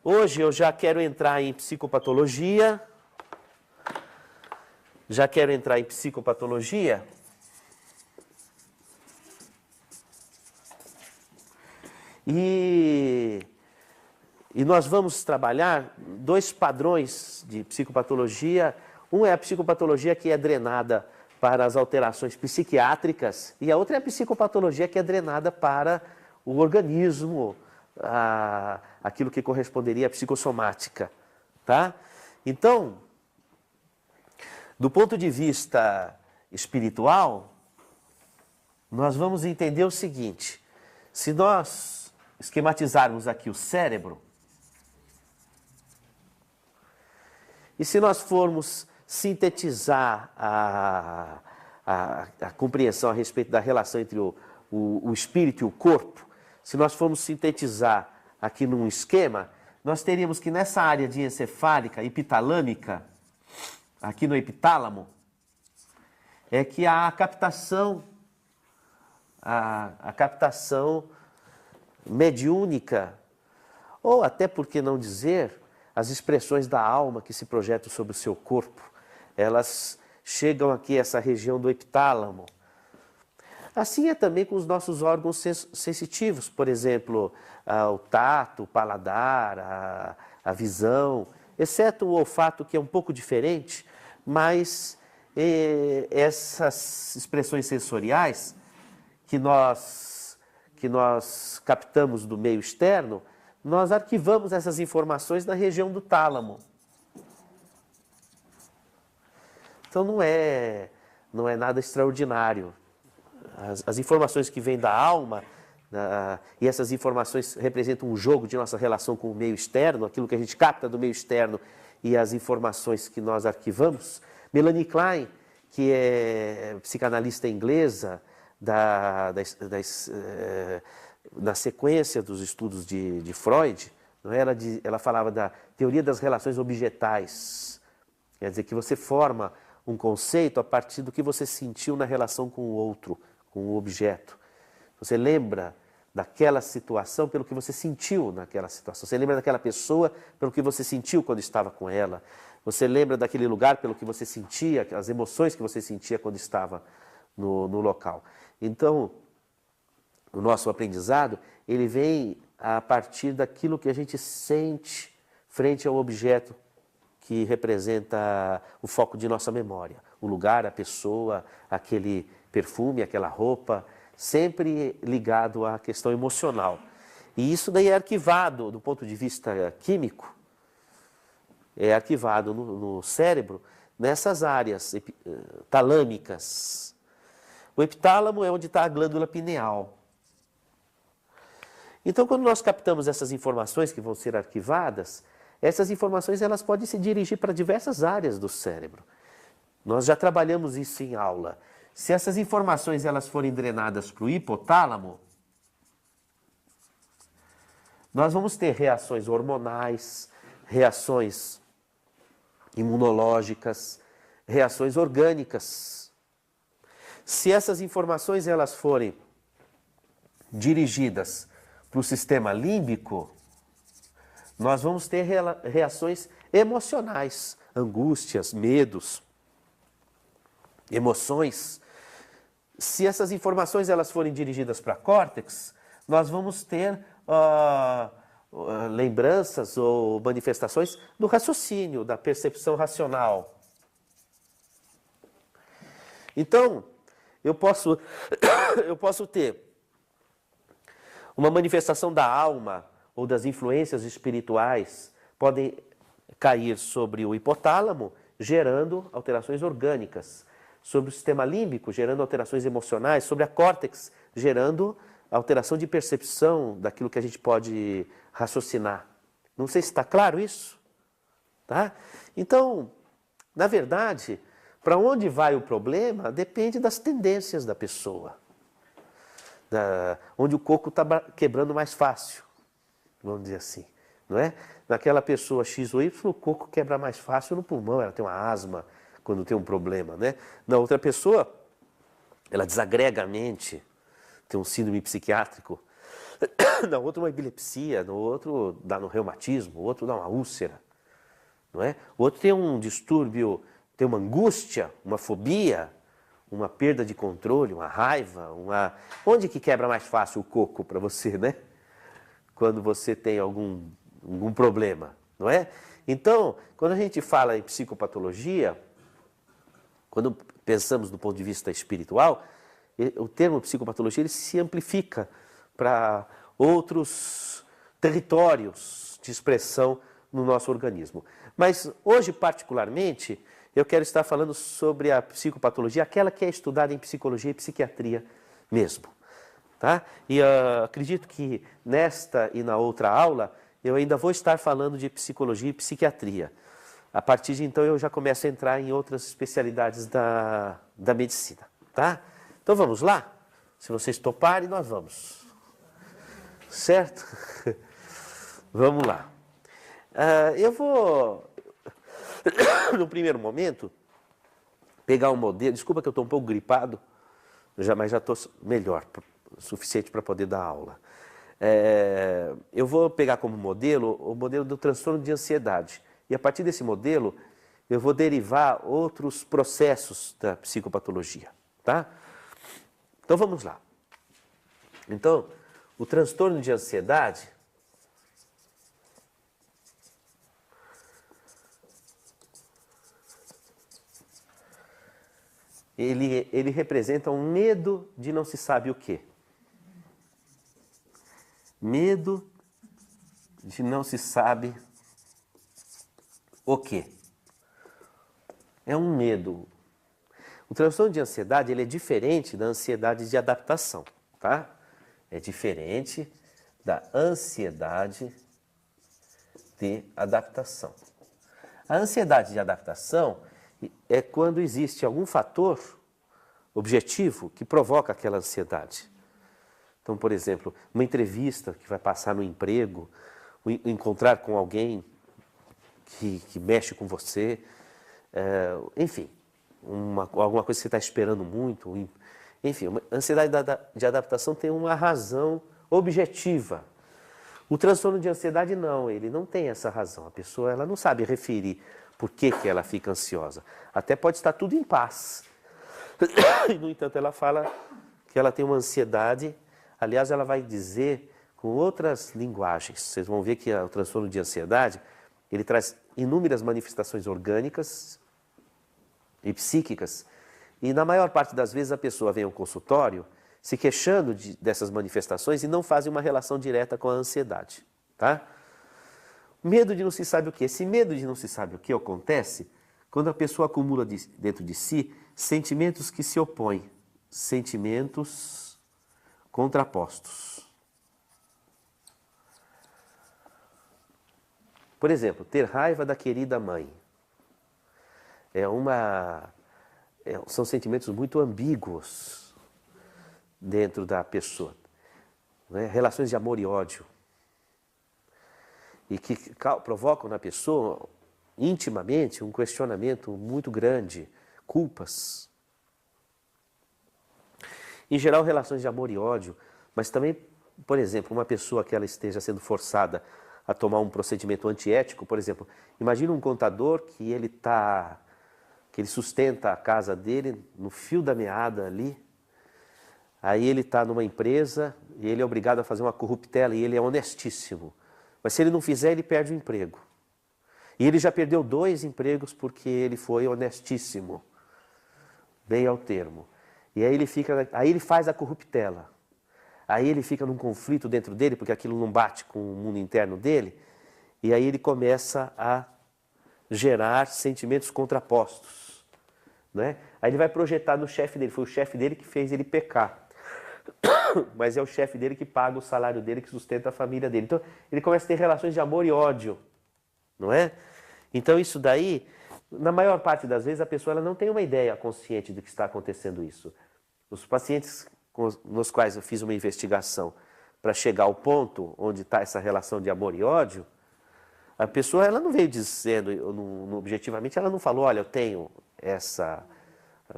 Hoje eu já quero entrar em psicopatologia. E nós vamos trabalhar dois padrões de psicopatologia. Um é a psicopatologia que é drenada para as alterações psiquiátricas e a outra é a psicopatologia que é drenada para o organismo, aquilo que corresponderia à psicossomática, tá? Então, do ponto de vista espiritual, nós vamos entender o seguinte: se nós esquematizarmos aqui o cérebro, e se nós formos sintetizar a compreensão a respeito da relação entre o espírito e o corpo, se nós formos sintetizar aqui num esquema, nós teríamos que nessa área diencefálica, epitalâmica, aqui no epitálamo, é que há a captação mediúnica, ou até por que não dizer, as expressões da alma que se projetam sobre o seu corpo, elas chegam aqui a essa região do epitálamo. Assim é também com os nossos órgãos sensitivos, por exemplo, o tato, o paladar, a visão, exceto o olfato, que é um pouco diferente, mas essas expressões sensoriais que nós captamos do meio externo, nós arquivamos essas informações na região do tálamo. Então não é nada extraordinário. As informações que vêm da alma, e essas informações representam um jogo de nossa relação com o meio externo, aquilo que a gente capta do meio externo e as informações que nós arquivamos. Melanie Klein, que é psicanalista inglesa, na sequência dos estudos de Freud, não é? Ela falava da teoria das relações objetais. Quer dizer, que você forma um conceito a partir do que você sentiu na relação com o outro, com o objeto. Você lembra daquela situação pelo que você sentiu naquela situação. Você lembra daquela pessoa pelo que você sentiu quando estava com ela. Você lembra daquele lugar pelo que você sentia, as emoções que você sentia quando estava no local. Então, o nosso aprendizado, ele vem a partir daquilo que a gente sente frente ao objeto que representa o foco de nossa memória. O lugar, a pessoa, aquele perfume, aquela roupa, sempre ligado à questão emocional. E isso daí é arquivado do ponto de vista químico, é arquivado no cérebro, nessas áreas talâmicas. O epitálamo é onde está a glândula pineal. Então, quando nós captamos essas informações que vão ser arquivadas, essas informações elas podem se dirigir para diversas áreas do cérebro. Nós já trabalhamos isso em aula. Se essas informações elas forem drenadas para o hipotálamo, nós vamos ter reações hormonais, reações imunológicas, reações orgânicas. Se essas informações elas forem dirigidas para o sistema límbico, nós vamos ter reações emocionais, angústias, medos, emoções. Se essas informações elas forem dirigidas para córtex, nós vamos ter lembranças ou manifestações do raciocínio, da percepção racional. Então, eu posso ter uma manifestação da alma ou das influências espirituais, podem cair sobre o hipotálamo, gerando alterações orgânicas, sobre o sistema límbico, gerando alterações emocionais, sobre a córtex, gerando alteração de percepção daquilo que a gente pode raciocinar. Não sei se está claro isso? Tá? Então, na verdade, para onde vai o problema depende das tendências da pessoa. Onde o coco está quebrando mais fácil, vamos dizer assim. Não é? Naquela pessoa X ou Y, o coco quebra mais fácil no pulmão, ela tem uma asma quando tem um problema. Né? Na outra pessoa, ela desagrega a mente, tem um síndrome psiquiátrico, no outro uma epilepsia, no outro dá no reumatismo, o outro dá uma úlcera, não é? O outro tem um distúrbio, tem uma angústia, uma fobia, uma perda de controle, uma raiva, Onde que quebra mais fácil o coco para você, né? Quando você tem algum problema, não é? Então, quando a gente fala em psicopatologia, quando pensamos do ponto de vista espiritual, o termo psicopatologia ele se amplifica para outros territórios de expressão no nosso organismo. Mas hoje, particularmente, eu quero estar falando sobre a psicopatologia, aquela que é estudada em psicologia e psiquiatria mesmo. Tá? E acredito que nesta e na outra aula eu ainda vou estar falando de psicologia e psiquiatria. A partir de então eu já começo a entrar em outras especialidades da medicina. Tá? Então vamos lá? Se vocês toparem, nós vamos. Certo? Vamos lá. Eu vou, no primeiro momento, pegar um modelo. Desculpa que eu estou um pouco gripado, mas já estou melhor, suficiente para poder dar aula. Eu vou pegar como modelo o modelo do transtorno de ansiedade. E a partir desse modelo, eu vou derivar outros processos da psicopatologia. Tá? Então vamos lá. Então, o transtorno de ansiedade ele representa um medo de não se sabe o quê. Medo de não se sabe o quê. É um medo. O transtorno de ansiedade ele é diferente da ansiedade de adaptação, tá? É diferente da ansiedade de adaptação. A ansiedade de adaptação é quando existe algum fator objetivo que provoca aquela ansiedade. Então, por exemplo, uma entrevista que vai passar no emprego, encontrar com alguém que mexe com você, enfim, alguma coisa que você está esperando muito. Enfim, a ansiedade de adaptação tem uma razão objetiva. O transtorno de ansiedade não, ele não tem essa razão. A pessoa ela não sabe referir por que ela fica ansiosa. Até pode estar tudo em paz. E, no entanto, ela fala que ela tem uma ansiedade. Aliás, ela vai dizer com outras linguagens. Vocês vão ver que o transtorno de ansiedade, ele traz inúmeras manifestações orgânicas e psíquicas. E, na maior parte das vezes, a pessoa vem ao consultório se queixando dessas manifestações e não fazem uma relação direta com a ansiedade. Tá? Medo de não se sabe o que. Esse medo de não se sabe o que acontece quando a pessoa acumula dentro de si sentimentos que se opõem, sentimentos contrapostos. Por exemplo, ter raiva da querida mãe. São sentimentos muito ambíguos dentro da pessoa. Né? Relações de amor e ódio. E que provocam na pessoa, intimamente, um questionamento muito grande, culpas. Em geral, relações de amor e ódio, mas também, por exemplo, uma pessoa que ela esteja sendo forçada a tomar um procedimento antiético, por exemplo, imagina um contador que ele sustenta a casa dele no fio da meada ali, aí ele está numa empresa e ele é obrigado a fazer uma corruptela e ele é honestíssimo. Mas se ele não fizer, ele perde o emprego. E ele já perdeu 2 empregos porque ele foi honestíssimo. Bem ao termo. E aí ele faz a corruptela. Aí ele fica num conflito dentro dele, porque aquilo não bate com o mundo interno dele. E aí ele começa a gerar sentimentos contrapostos. Né? Aí ele vai projetar no chefe dele. Foi o chefe dele que fez ele pecar. Mas é o chefe dele que paga o salário dele, que sustenta a família dele. Então, ele começa a ter relações de amor e ódio, não é? Então, isso daí, na maior parte das vezes, a pessoa ela não tem uma ideia consciente do que está acontecendo isso. Os pacientes nos quais eu fiz uma investigação para chegar ao ponto onde está essa relação de amor e ódio, a pessoa ela não veio dizendo, objetivamente, ela não falou, olha, eu tenho essa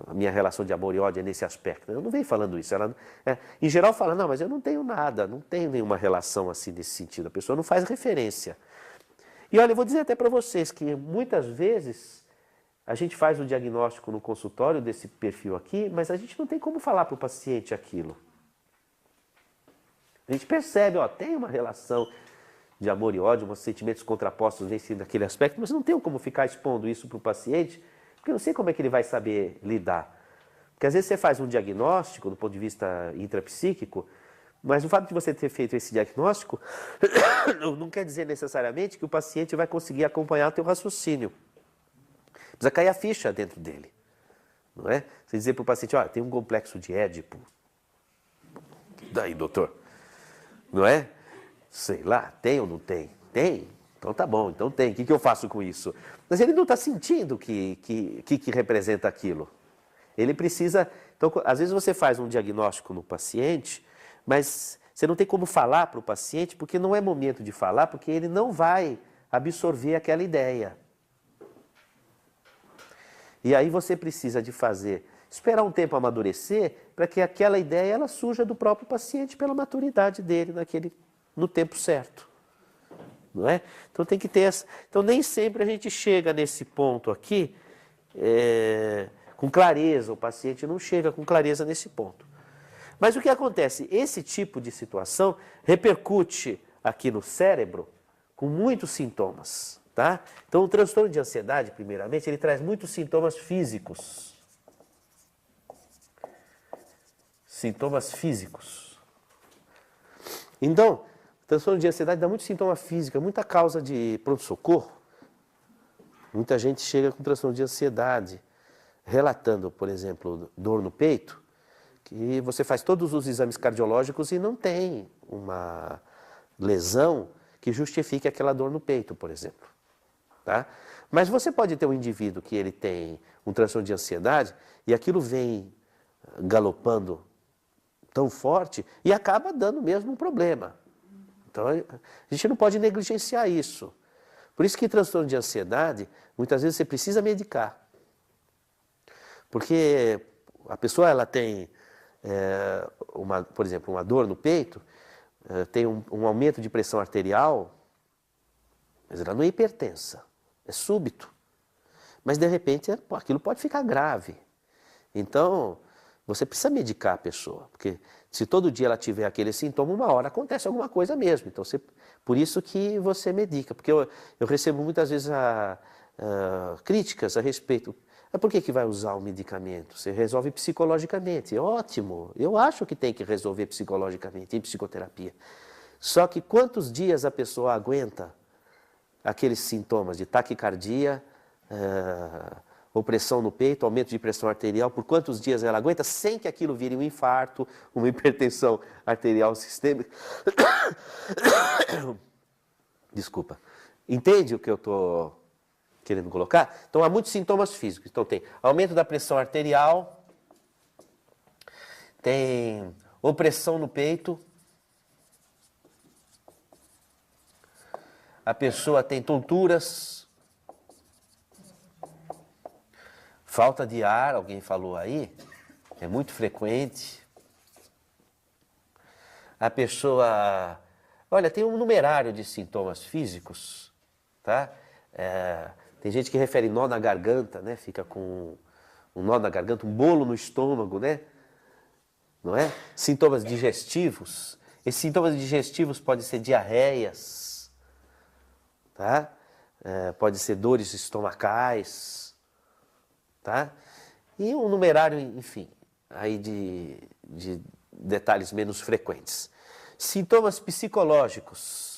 a minha relação de amor e ódio é nesse aspecto. Eu não venho falando isso. Ela, em geral fala, não, mas eu não tenho nada, não tenho nenhuma relação assim nesse sentido. A pessoa não faz referência. E olha, eu vou dizer até para vocês que muitas vezes a gente faz o diagnóstico no consultório desse perfil aqui, mas a gente não tem como falar para o paciente aquilo. A gente percebe, ó, tem uma relação de amor e ódio, uns sentimentos contrapostos naquele aspecto, mas não tem como ficar expondo isso para o paciente, porque eu não sei como é que ele vai saber lidar. Porque às vezes você faz um diagnóstico do ponto de vista intrapsíquico, mas o fato de você ter feito esse diagnóstico não quer dizer necessariamente que o paciente vai conseguir acompanhar o teu raciocínio. Precisa cair a ficha dentro dele. Não é? Você dizer para o paciente, olha, tem um complexo de Édipo. Daí, doutor? Não é? Sei lá, tem ou não tem? Tem? Então tá bom, então tem. O que eu faço com isso? Mas ele não está sentindo o que representa aquilo. Ele precisa... Então, às vezes você faz um diagnóstico no paciente, mas você não tem como falar para o paciente, porque não é momento de falar, porque ele não vai absorver aquela ideia. E aí você precisa de esperar um tempo amadurecer, para que aquela ideia ela surja do próprio paciente pela maturidade dele no tempo certo. Não é? Então tem que ter essa... Então nem sempre a gente chega nesse ponto aqui com clareza, o paciente não chega com clareza nesse ponto. Mas o que acontece? Esse tipo de situação repercute aqui no cérebro com muitos sintomas. Tá? Então o transtorno de ansiedade, primeiramente, ele traz muitos sintomas físicos. Sintomas físicos. Então, o transtorno de ansiedade dá muito sintoma físico, muita causa de pronto-socorro. Muita gente chega com transtorno de ansiedade, relatando, por exemplo, dor no peito, que você faz todos os exames cardiológicos e não tem uma lesão que justifique aquela dor no peito, por exemplo. Tá? Mas você pode ter um indivíduo que ele tem um transtorno de ansiedade e aquilo vem galopando tão forte e acaba dando mesmo um problema. Então, a gente não pode negligenciar isso. Por isso que transtorno de ansiedade, muitas vezes você precisa medicar. Porque a pessoa ela tem, por exemplo, uma dor no peito, tem um aumento de pressão arterial, mas ela não é hipertensa, é súbito. Mas, de repente, aquilo pode ficar grave. Então, você precisa medicar a pessoa, porque se todo dia ela tiver aquele sintoma, uma hora acontece alguma coisa mesmo. Então, por isso que você medica, porque eu recebo muitas vezes críticas a respeito. Por que vai usar o medicamento? Você resolve psicologicamente, é ótimo. Eu acho que tem que resolver psicologicamente, em psicoterapia. Só que quantos dias a pessoa aguenta aqueles sintomas de taquicardia, opressão no peito, aumento de pressão arterial, por quantos dias ela aguenta sem que aquilo vire um infarto, uma hipertensão arterial sistêmica? Desculpa. Entende o que eu estou querendo colocar? Então, há muitos sintomas físicos. Então, tem aumento da pressão arterial, tem opressão no peito, a pessoa tem tonturas, falta de ar, alguém falou aí, é muito frequente. A pessoa, olha, tem um numerário de sintomas físicos, tá? Tem gente que refere nó na garganta, né? Fica com um nó na garganta, um bolo no estômago, né? Não é? Sintomas digestivos. Esses sintomas digestivos podem ser diarreias, tá? Pode ser dores estomacais, tá? E um numerário, enfim, aí de detalhes menos frequentes. Sintomas psicológicos.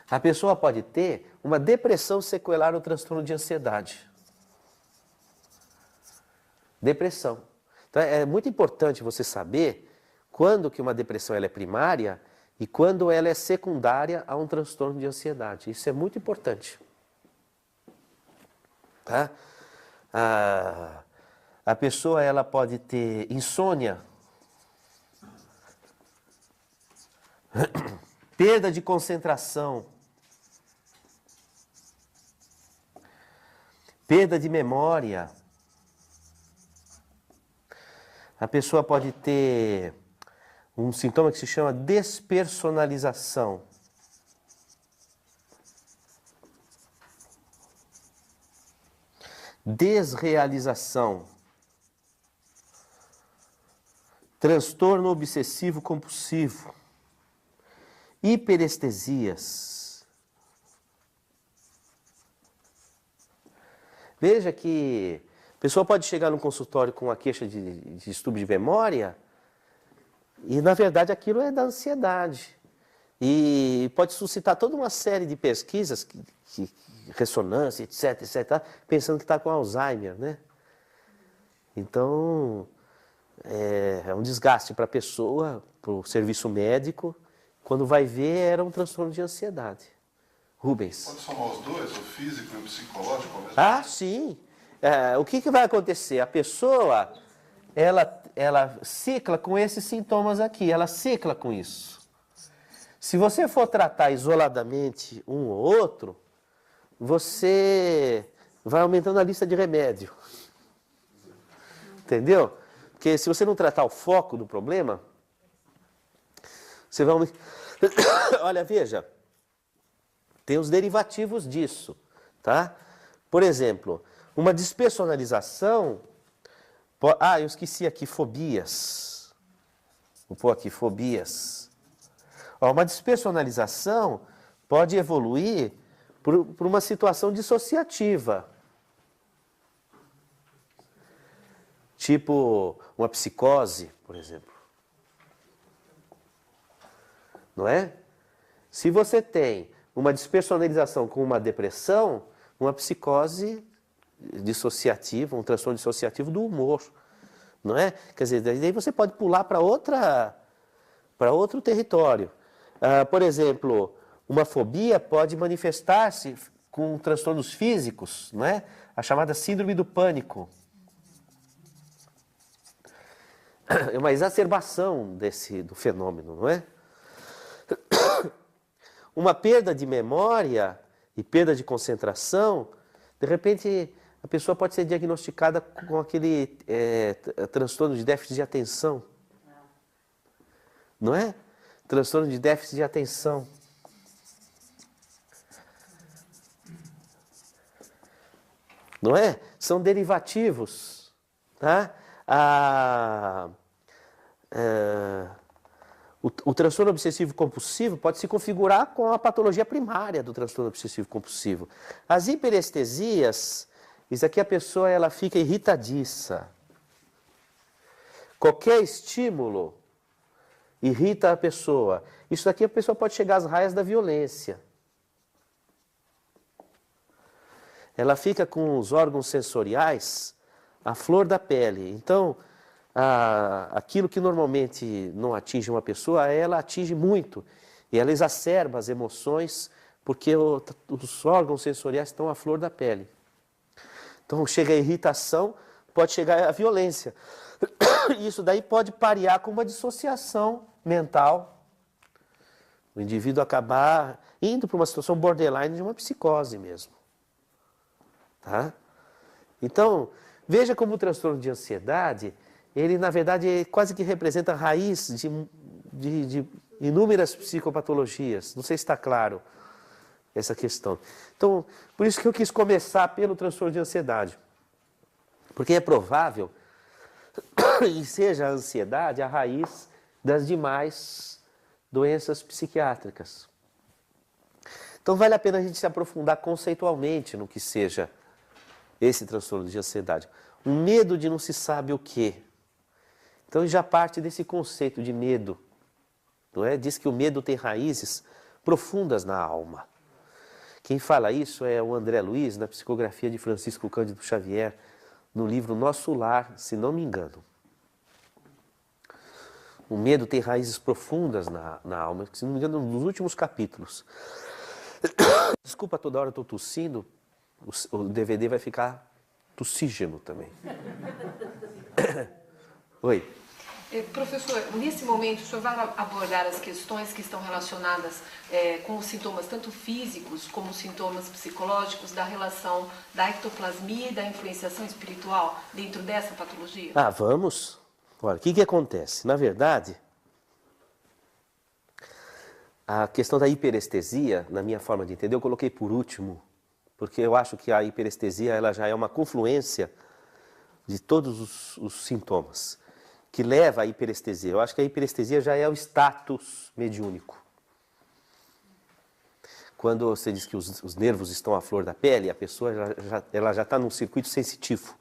A pessoa pode ter uma depressão sequelar no transtorno de ansiedade. Depressão. Então, é muito importante você saber quando que uma depressão ela é primária e quando ela é secundária a um transtorno de ansiedade. Isso é muito importante. Tá? A pessoa ela pode ter insônia, perda de concentração, Perda de memória. A pessoa pode ter um sintoma que se chama despersonalização. Desrealização. Transtorno obsessivo compulsivo. Hiperestesias. Veja que a pessoa pode chegar no consultório com uma queixa de distúrbio de memória e, na verdade, aquilo é da ansiedade. E pode suscitar toda uma série de pesquisas, ressonância, etc, etc, pensando que está com Alzheimer, né? Então, é um desgaste para a pessoa, para o serviço médico. Quando vai ver, era um transtorno de ansiedade. Rubens. Pode somar os dois, o físico e o psicológico ao mesmo Ah, tempo? sim. O que vai acontecer? A pessoa, ela cicla com esses sintomas aqui, ela cicla com isso. Se você for tratar isoladamente um ou outro, você vai aumentando a lista de remédio. Entendeu? Porque se você não tratar o foco do problema, você vai aumentar. Olha, veja, tem os derivativos disso, tá? Por exemplo, uma despersonalização... eu esqueci aqui, fobias. Vou pôr aqui, fobias. Uma despersonalização pode evoluir por uma situação dissociativa. Tipo uma psicose, por exemplo. Não é? Se você tem uma despersonalização com uma depressão, uma psicose dissociativa, um transtorno dissociativo do humor. Não é? Quer dizer, daí você pode pular para outro território. Por exemplo, uma fobia pode manifestar-se com transtornos físicos, não é? A chamada síndrome do pânico. É uma exacerbação do fenômeno, não é? Uma perda de memória e perda de concentração, de repente a pessoa pode ser diagnosticada com aquele transtorno de déficit de atenção. Não é? Transtorno de déficit de atenção. Não é? São derivativos. Tá? O transtorno obsessivo compulsivo pode se configurar com a patologia primária do transtorno obsessivo compulsivo. As hiperestesias, isso aqui a pessoa ela fica irritadiça. Qualquer estímulo irrita a pessoa. Isso daqui a pessoa pode chegar às raias da violência. Ela fica com os órgãos sensoriais à flor da pele. Então, aquilo que normalmente não atinge uma pessoa, ela atinge muito. E ela exacerba as emoções, porque os órgãos sensoriais estão à flor da pele. Então, chega a irritação, pode chegar a violência. Isso daí pode parear com uma dissociação mental. O indivíduo acabar indo para uma situação borderline de uma psicose mesmo. Tá? Então, veja como o transtorno de ansiedade, ele na verdade quase que representa a raiz de inúmeras psicopatologias. Não sei se está claro essa questão. Então, por isso que eu quis começar pelo transtorno de ansiedade. Porque é provável que seja a ansiedade a raiz das demais doenças psiquiátricas. Então vale a pena a gente se aprofundar conceitualmente no que seja esse transtorno de ansiedade. Um medo de não se sabe o quê. Então já parte desse conceito de medo. Não é? Diz que o medo tem raízes profundas na alma. Quem fala isso é o André Luiz, na psicografia de Francisco Cândido Xavier, no livro Nosso Lar, se não me engano. O medo tem raízes profundas na alma, se não me engano, nos últimos capítulos. Desculpa, toda hora eu estou tossindo, o DVD vai ficar tossígeno também. Oi. Professor, nesse momento o senhor vai abordar as questões que estão relacionadas com os sintomas tanto físicos como os sintomas psicológicos da relação da ectoplasmia e da influenciação espiritual dentro dessa patologia? Ah, vamos. Olha, o que acontece? Na verdade, a questão da hiperestesia, na minha forma de entender, eu coloquei por último, porque eu acho que a hiperestesia ela já é uma confluência de todos os sintomas que leva à hiperestesia. Eu acho que a hiperestesia já é o status mediúnico. Quando você diz que os nervos estão à flor da pele, a pessoa ela já está num circuito sensitivo.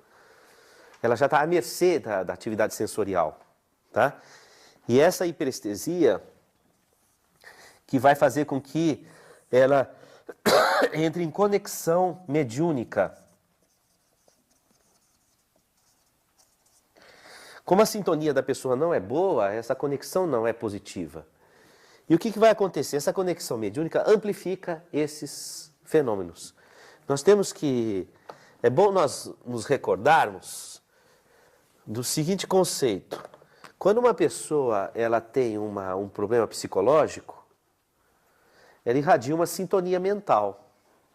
Ela já está à mercê da atividade sensorial. Tá? E essa hiperestesia que vai fazer com que ela entre em conexão mediúnica. Como a sintonia da pessoa não é boa, essa conexão não é positiva. E o que vai acontecer? Essa conexão mediúnica amplifica esses fenômenos. Nós temos que... É bom nós nos recordarmos do seguinte conceito. Quando uma pessoa ela tem um problema psicológico, ela irradia uma sintonia mental.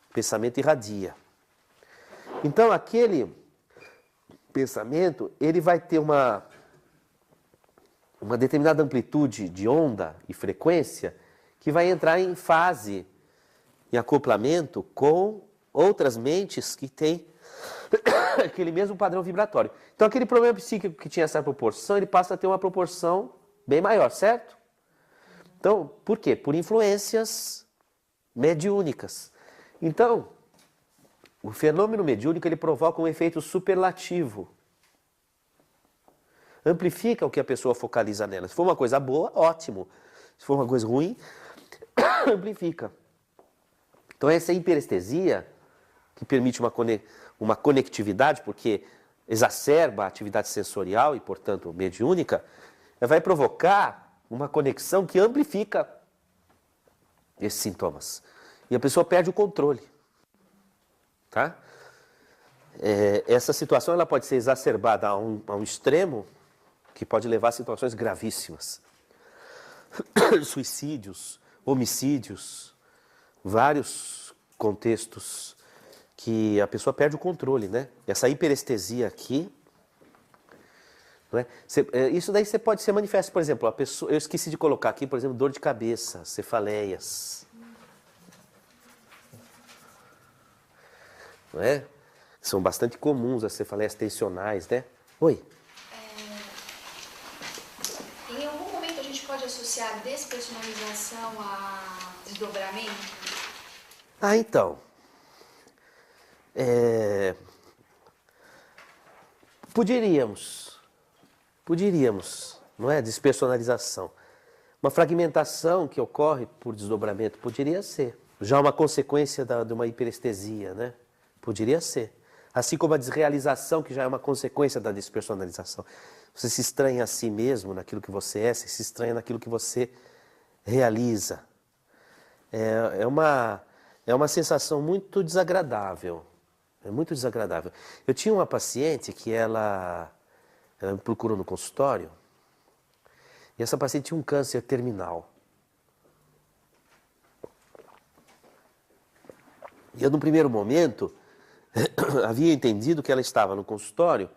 O pensamento irradia. Então, aquele pensamento, ele vai ter uma determinada amplitude de onda e frequência que vai entrar em fase, em acoplamento com outras mentes que têm aquele mesmo padrão vibratório. Então, aquele problema psíquico que tinha essa proporção, ele passa a ter uma proporção bem maior, certo? Então, por quê? Por influências mediúnicas. Então, o fenômeno mediúnico ele provoca um efeito superlativo. Amplifica o que a pessoa focaliza nela. Se for uma coisa boa, ótimo. Se for uma coisa ruim, amplifica. Então essa hiperestesia, que permite uma conectividade, porque exacerba a atividade sensorial e, portanto, mediúnica, vai provocar uma conexão que amplifica esses sintomas. E a pessoa perde o controle. Tá? Essa situação ela pode ser exacerbada a um extremo que pode levar a situações gravíssimas. Suicídios, homicídios, vários contextos que a pessoa perde o controle, né? Essa hiperestesia aqui, não é? Isso daí pode ser manifesto, por exemplo, eu esqueci de colocar aqui, por exemplo, dor de cabeça, cefaleias. Não é? São bastante comuns as cefaleias tensionais, né? Oi. Em algum momento a gente pode associar despersonalização a desdobramento? Ah, então. Poderíamos, não é? Despersonalização. Uma fragmentação que ocorre por desdobramento poderia ser. Já uma consequência de uma hiperestesia, né? Poderia ser. Assim como a desrealização, que já é uma consequência da despersonalização. Você se estranha a si mesmo, naquilo que você é, você se estranha naquilo que você realiza. É uma sensação muito desagradável. É muito desagradável. Eu tinha uma paciente que ela me procurou no consultório, e essa paciente tinha um câncer terminal. E eu, no primeiro momento, havia entendido que ela estava no consultório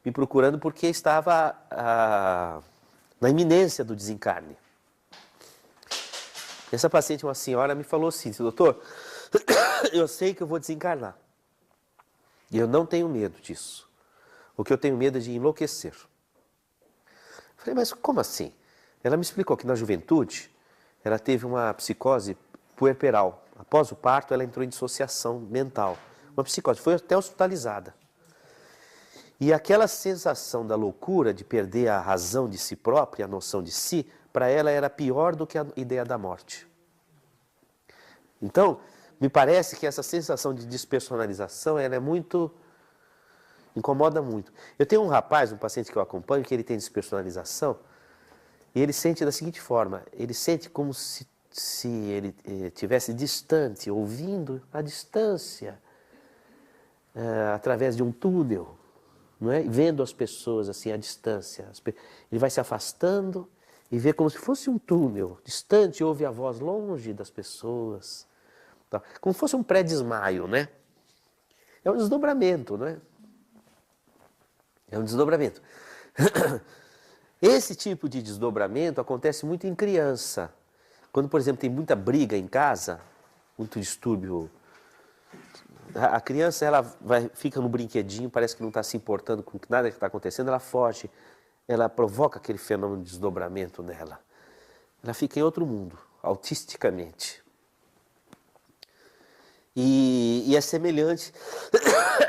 me procurando porque estava na iminência do desencarne. Essa paciente, uma senhora, me falou assim: doutor, eu sei que eu vou desencarnar. E eu não tenho medo disso. O que eu tenho medo é de enlouquecer. Eu falei, mas como assim? Ela me explicou que na juventude ela teve uma psicose puerperal. Após o parto, ela entrou em dissociação mental. Uma psicose, foi até hospitalizada. E aquela sensação da loucura de perder a razão de si própria, a noção de si, para ela era pior do que a ideia da morte. Então, me parece que essa sensação de despersonalização, ela é muito... incomoda muito. Eu tenho um paciente que eu acompanho, que ele tem despersonalização, e ele sente da seguinte forma: ele sente como se ele estivesse distante, ouvindo à distância, através de um túnel. não é? Vendo as pessoas assim à distância. Ele vai se afastando e vê como se fosse um túnel distante, ouve a voz longe das pessoas. Tá? Como se fosse um pré-desmaio, né? É um desdobramento, não é? É um desdobramento. Esse tipo de desdobramento acontece muito em criança. Quando, por exemplo, tem muita briga em casa, muito distúrbio, a criança fica no brinquedinho, parece que não está se importando com nada que está acontecendo, ela foge, ela provoca aquele fenômeno de desdobramento nela. Ela fica em outro mundo, autisticamente. E é semelhante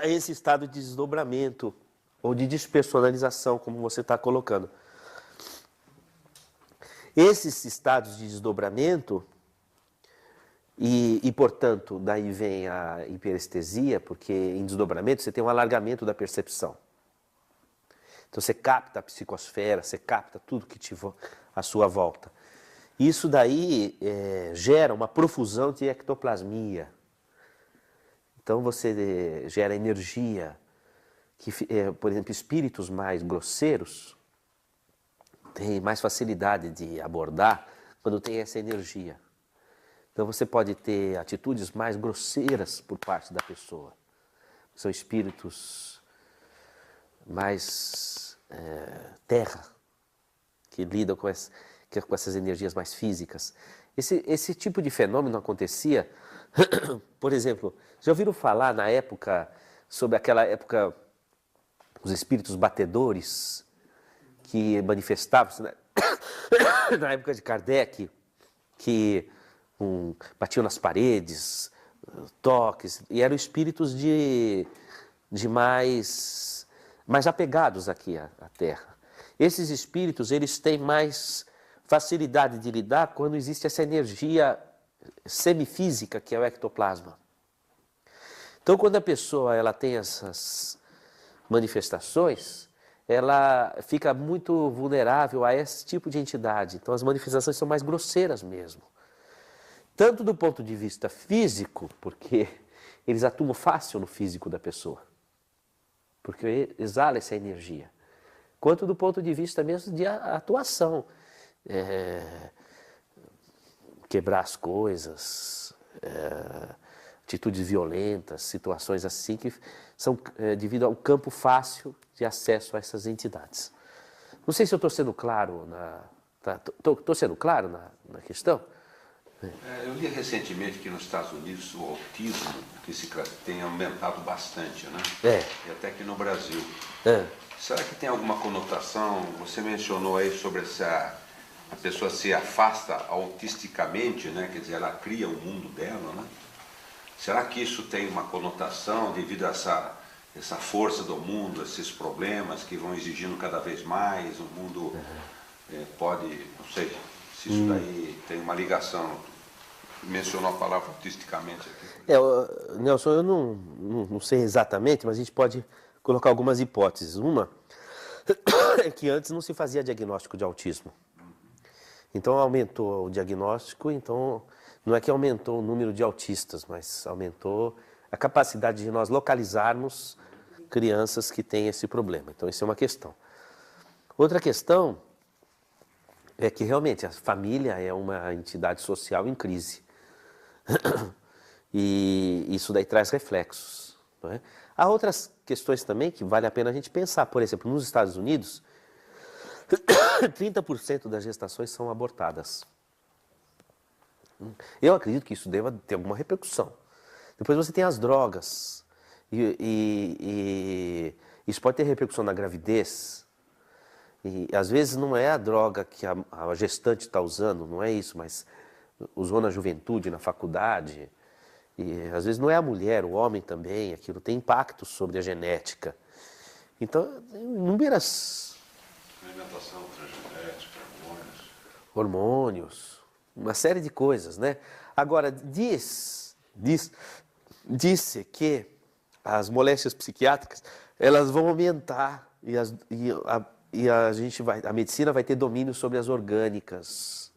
a esse estado de desdobramento ou de despersonalização, como você está colocando. Esses estados de desdobramento, portanto, daí vem a hiperestesia, porque em desdobramento você tem um alargamento da percepção. Então você capta a psicosfera, você capta tudo que tiver à sua volta. Isso daí gera uma profusão de ectoplasmia. Então você gera energia, que, por exemplo, espíritos mais grosseiros têm mais facilidade de abordar quando tem essa energia. Então você pode ter atitudes mais grosseiras por parte da pessoa. São espíritos mais terra, que lidam com essas energias mais físicas. Esse tipo de fenômeno acontecia, por exemplo, já ouviram falar na época, sobre aquela época, os espíritos batedores, que manifestavam-se na época de Kardec, que batiam nas paredes, toques, e eram espíritos de mais apegados aqui à Terra. Esses espíritos, eles têm mais facilidade de lidar quando existe essa energia semifísica, que é o ectoplasma. Então, quando a pessoa ela tem essas manifestações, ela fica muito vulnerável a esse tipo de entidade. Então, as manifestações são mais grosseiras mesmo. Tanto do ponto de vista físico, porque eles atuam fácil no físico da pessoa, porque exala essa energia, quanto do ponto de vista mesmo de atuação. Quebrar as coisas, atitudes violentas, situações assim que são devido ao campo fácil de acesso a essas entidades. Não sei se eu estou sendo claro estou sendo claro na questão? Eu li recentemente que nos Estados Unidos o autismo tem aumentado bastante, né? E até aqui no Brasil. Será que tem alguma conotação? Você mencionou aí sobre a pessoa se afasta autisticamente, né? Quer dizer, ela cria o mundo dela, né? Será que isso tem uma conotação devido a essa força do mundo, esses problemas que vão exigindo cada vez mais? O mundo pode, não sei, se isso daí tem uma ligação. Mencionou a palavra autisticamente aqui. Nelson, eu não sei exatamente, mas a gente pode colocar algumas hipóteses. Uma é que antes não se fazia diagnóstico de autismo. Então aumentou o diagnóstico, então não é que aumentou o número de autistas, mas aumentou a capacidade de nós localizarmos crianças que têm esse problema. Então isso é uma questão. Outra questão é que realmente a família é uma entidade social em crise. E isso daí traz reflexos. Não é? Há outras questões também que vale a pena a gente pensar. Por exemplo, nos Estados Unidos, 30% das gestações são abortadas. Eu acredito que isso deva ter alguma repercussão. Depois você tem as drogas. E isso pode ter repercussão na gravidez. E às vezes não é a droga que a gestante está usando, não é isso, mas usou na juventude, na faculdade. E às vezes não é a mulher, o homem também, aquilo tem impacto sobre a genética. Então, inúmeras... Alimentação transgenética, hormônios, uma série de coisas, né? Agora, disse que as moléstias psiquiátricas, elas vão aumentar a medicina vai ter domínio sobre as orgânicas,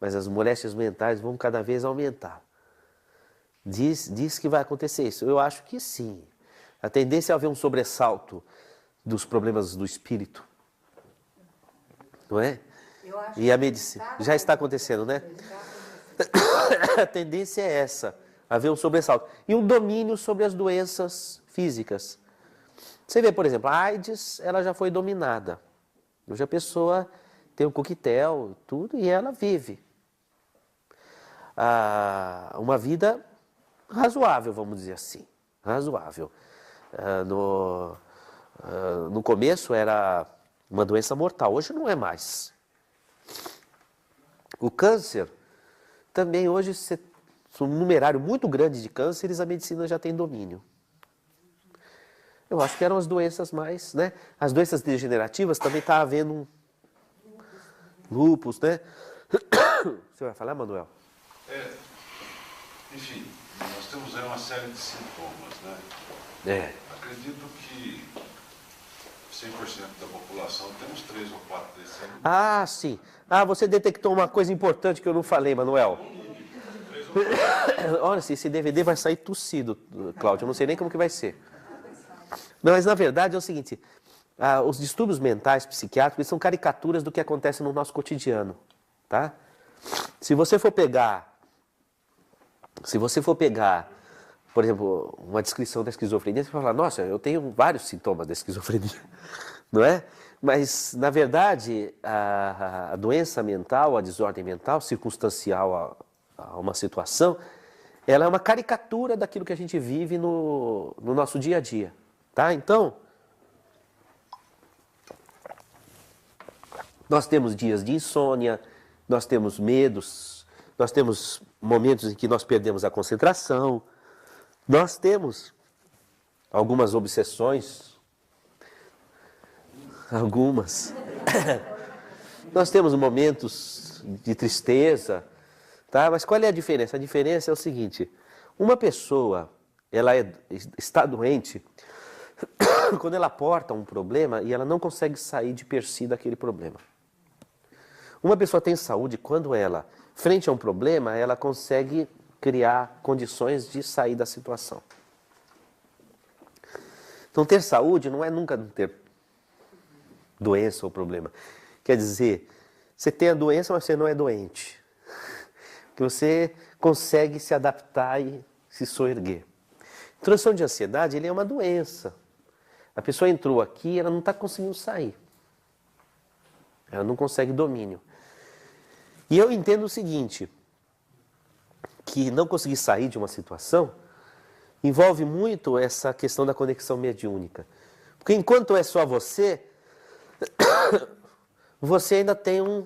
mas as moléstias mentais vão cada vez aumentar. Diz que vai acontecer isso. Eu acho que sim. A tendência é haver um sobressalto dos problemas do espírito. Não é? E a medicina já está acontecendo, né? A tendência é essa, haver um sobressalto. E um domínio sobre as doenças físicas. Você vê, por exemplo, a AIDS, ela já foi dominada. Hoje a pessoa tem um coquetel, tudo, e ela vive uma vida razoável, vamos dizer assim. Razoável. No começo era uma doença mortal, hoje não é mais. O câncer, também hoje, um numerário muito grande de cânceres, a medicina já tem domínio. Eu acho que eram as doenças mais, né? As doenças degenerativas também está havendo lúpus, né? Você vai falar, Manuel? Enfim, nós temos aí uma série de sintomas, né? Acredito que 100% da população tem uns 3 ou 4 desses. Ah, sim. Você detectou uma coisa importante que eu não falei, Manuel. Olha, esse DVD vai sair tossido, Cláudio. Eu não sei nem como que vai ser. Não, mas na verdade é o seguinte, os distúrbios mentais, psiquiátricos, são caricaturas do que acontece no nosso cotidiano, tá? Se você for pegar, por exemplo, uma descrição da esquizofrenia, você vai falar, nossa, eu tenho vários sintomas da esquizofrenia, não é? Mas, na verdade, a doença mental, a desordem mental, circunstancial a uma situação, ela é uma caricatura daquilo que a gente vive no nosso dia a dia. Tá? Então, nós temos dias de insônia, nós temos medos, nós temos momentos em que nós perdemos a concentração, nós temos algumas obsessões, nós temos momentos de tristeza, tá? Mas qual é a diferença? A diferença é o seguinte, uma pessoa, ela está doente quando ela porta um problema e ela não consegue sair de per si daquele problema. Uma pessoa tem saúde quando ela, frente a um problema, ela consegue criar condições de sair da situação. Então, ter saúde não é nunca ter doença ou problema. Quer dizer, você tem a doença, mas você não é doente. Que você consegue se adaptar e se soerguer. Transtorno de ansiedade, ele é uma doença. A pessoa entrou aqui e ela não está conseguindo sair. Ela não consegue domínio. E eu entendo o seguinte, que não conseguir sair de uma situação envolve muito essa questão da conexão mediúnica. Porque enquanto é só você, você ainda tem um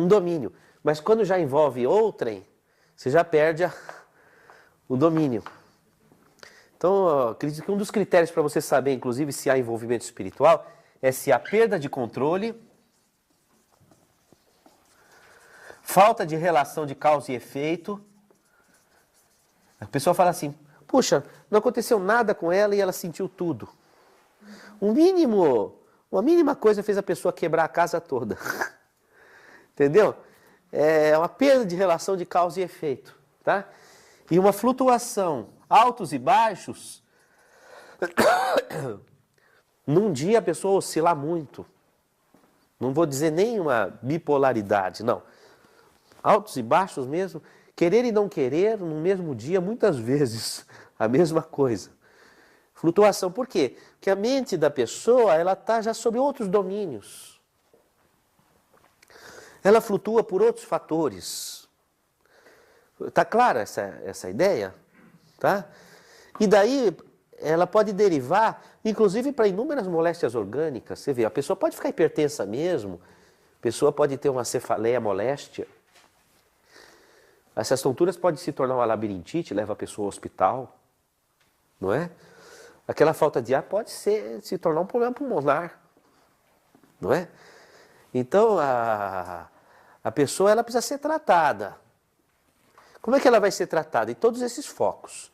domínio. Mas quando já envolve outrem, você já perde o domínio. Então, acredito que um dos critérios para você saber, inclusive, se há envolvimento espiritual, é se há perda de controle, falta de relação de causa e efeito. A pessoa fala assim, puxa, não aconteceu nada com ela e ela sentiu tudo. Uma mínima coisa fez a pessoa quebrar a casa toda. Entendeu? É uma perda de relação de causa e efeito, tá? E uma flutuação, altos e baixos, num dia a pessoa oscila muito. Não vou dizer nem uma bipolaridade, não. Altos e baixos mesmo, querer e não querer no mesmo dia, muitas vezes, a mesma coisa. Flutuação, por quê? Porque a mente da pessoa, ela está já sob outros domínios. Ela flutua por outros fatores. Está clara essa ideia? Tá? E daí ela pode derivar, inclusive, para inúmeras moléstias orgânicas. Você vê, a pessoa pode ficar hipertensa mesmo, a pessoa pode ter uma cefaleia moléstia. Essas tonturas podem se tornar uma labirintite, leva a pessoa ao hospital, não é? Aquela falta de ar pode se tornar um problema pulmonar, não é? Então, a pessoa ela precisa ser tratada. Como é que ela vai ser tratada? Em todos esses focos.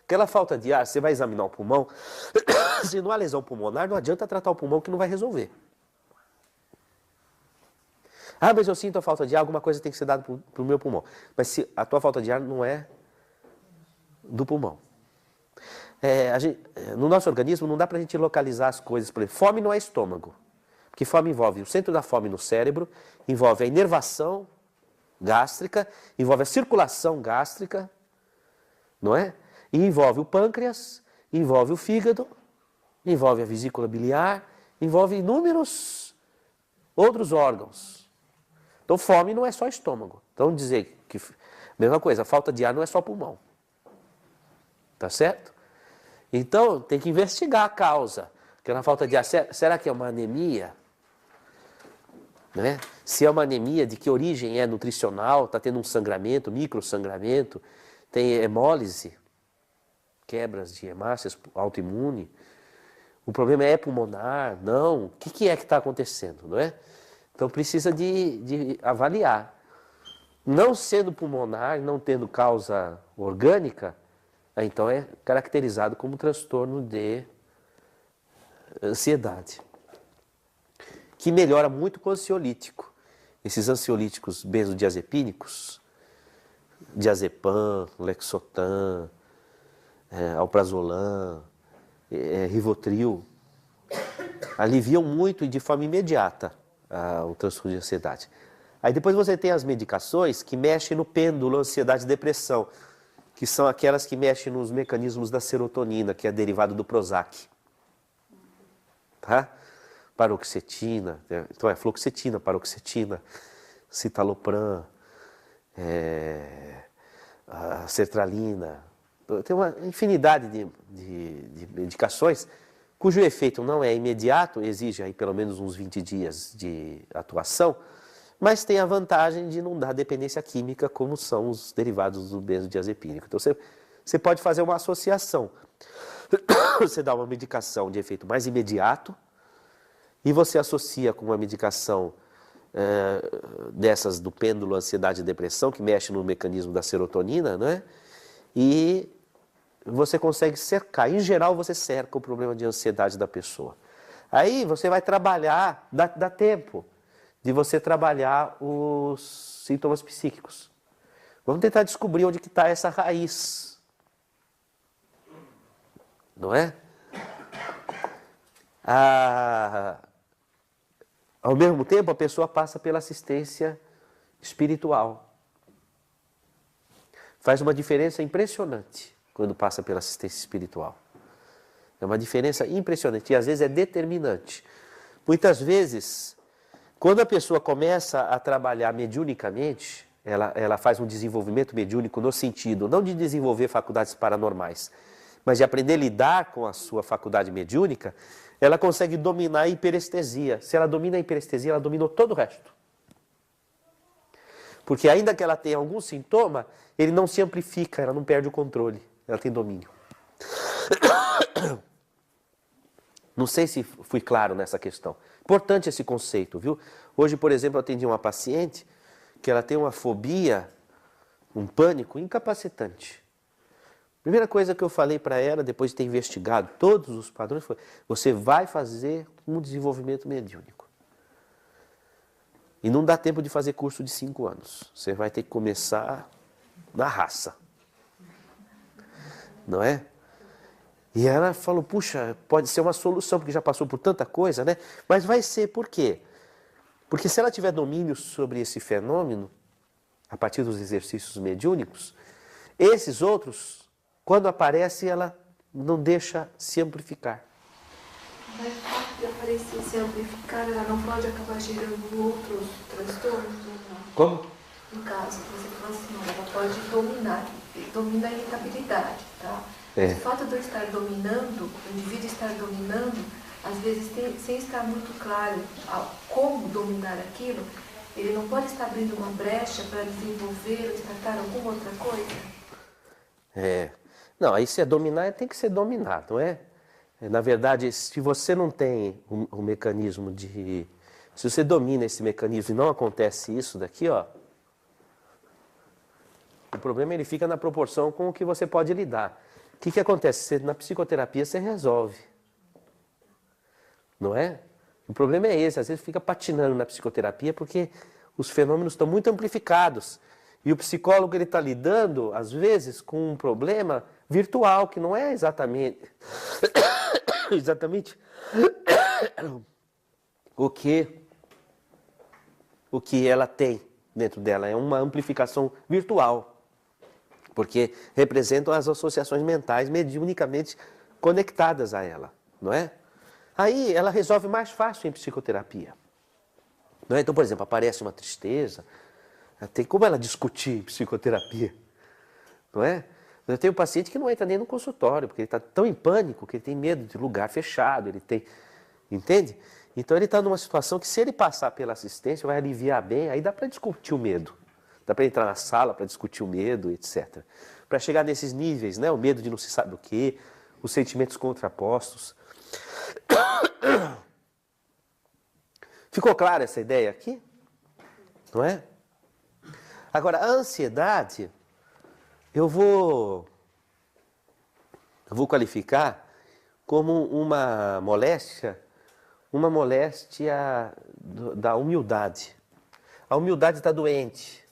Aquela falta de ar, você vai examinar o pulmão, se não há lesão pulmonar, não adianta tratar o pulmão que não vai resolver. Ah, mas eu sinto a falta de ar, alguma coisa tem que ser dada para o meu pulmão. Mas se a tua falta de ar não é do pulmão. no nosso organismo não dá para a gente localizar as coisas. Por exemplo, fome não é estômago. Porque fome envolve o centro da fome no cérebro, envolve a inervação gástrica, envolve a circulação gástrica, não é? E envolve o pâncreas, envolve o fígado, envolve a vesícula biliar, envolve inúmeros outros órgãos. Então, fome não é só estômago. Então, dizer que, mesma coisa, a falta de ar não é só pulmão. Tá certo? Então, tem que investigar a causa. Porque na falta de ar, será que é uma anemia? Né? Se é uma anemia, de que origem é nutricional? Está tendo um sangramento, microsangramento, tem hemólise, quebras de hemácias autoimune. O problema é pulmonar? Não. O que é que está acontecendo? Não é? Então precisa de avaliar. Não sendo pulmonar, não tendo causa orgânica, então é caracterizado como transtorno de ansiedade, que melhora muito com ansiolítico. Esses ansiolíticos benzodiazepínicos, diazepam, lexotan, alprazolam, rivotril, aliviam muito e de forma imediata o transtorno de ansiedade. Aí depois você tem as medicações que mexem no pêndulo ansiedade-depressão, que são aquelas que mexem nos mecanismos da serotonina, que é derivado do Prozac. Tá? Paroxetina, então é fluoxetina, paroxetina, citalopram, a sertralina. Tem uma infinidade de medicações cujo efeito não é imediato, exige aí pelo menos uns 20 dias de atuação, mas tem a vantagem de não dar dependência química, como são os derivados do benzodiazepínico. Então você pode fazer uma associação. Você dá uma medicação de efeito mais imediato e você associa com uma medicação dessas do pêndulo ansiedade e depressão, que mexe no mecanismo da serotonina, né? E você consegue cercar. Em geral, você cerca o problema de ansiedade da pessoa. Aí você vai trabalhar, dá tempo de você trabalhar os sintomas psíquicos. Vamos tentar descobrir onde que está essa raiz. Não é? Ao mesmo tempo, a pessoa passa pela assistência espiritual. Faz uma diferença impressionante quando passa pela assistência espiritual. É uma diferença impressionante e às vezes é determinante. Muitas vezes, quando a pessoa começa a trabalhar mediunicamente, ela faz um desenvolvimento mediúnico no sentido, não de desenvolver faculdades paranormais, mas de aprender a lidar com a sua faculdade mediúnica, ela consegue dominar a hiperestesia. Se ela domina a hiperestesia, ela dominou todo o resto. Porque ainda que ela tenha algum sintoma, ele não se amplifica, ela não perde o controle, ela tem domínio. Não sei se fui claro nessa questão. Importante esse conceito, viu? Hoje, por exemplo, eu atendi uma paciente que ela tem uma fobia, um pânico incapacitante. Primeira coisa que eu falei para ela, depois de ter investigado todos os padrões, foi: você vai fazer um desenvolvimento mediúnico. E não dá tempo de fazer curso de 5 anos. Você vai ter que começar na raça. Não é? E ela falou: puxa, pode ser uma solução, porque já passou por tanta coisa, né? Mas vai ser por quê? Porque se ela tiver domínio sobre esse fenômeno, a partir dos exercícios mediúnicos, esses outros, quando aparecem, ela não deixa se amplificar. Mas o fato de aparecer se amplificar, ela não pode acabar gerando outros transtornos ou não? Como? No caso, você falou assim, ela pode domina a irritabilidade, tá? O fato de eu estar dominando, o indivíduo estar dominando, às vezes sem estar muito claro como dominar aquilo, ele não pode estar abrindo uma brecha para desenvolver ou tratar alguma outra coisa? Não, aí se é dominar, tem que ser dominado, não é? Na verdade, se você não tem um mecanismo de... Se você domina esse mecanismo e não acontece isso daqui, ó, o problema ele fica na proporção com o que você pode lidar. O que acontece? Na psicoterapia você resolve. Não é? O problema é esse, às vezes fica patinando na psicoterapia porque os fenômenos estão muito amplificados. E o psicólogo ele está lidando, às vezes, com um problema virtual, que não é exatamente o que ela tem dentro dela. É uma amplificação virtual, porque representam as associações mentais mediunicamente conectadas a ela, não é? Aí ela resolve mais fácil em psicoterapia. Não é? Então, por exemplo, aparece uma tristeza, tem como ela discutir em psicoterapia, não é? Eu tenho um paciente que não entra nem no consultório, porque ele está tão em pânico que ele tem medo de lugar fechado, ele tem, entende? Então ele está numa situação que se ele passar pela assistência vai aliviar bem, aí dá para discutir o medo, dá para entrar na sala para discutir o medo, etc. Para chegar nesses níveis, né? O medo de não se sabe o quê, os sentimentos contrapostos. Ficou clara essa ideia aqui? Não é? Agora, a ansiedade, eu vou qualificar como uma moléstia da humildade. A humildade está doente.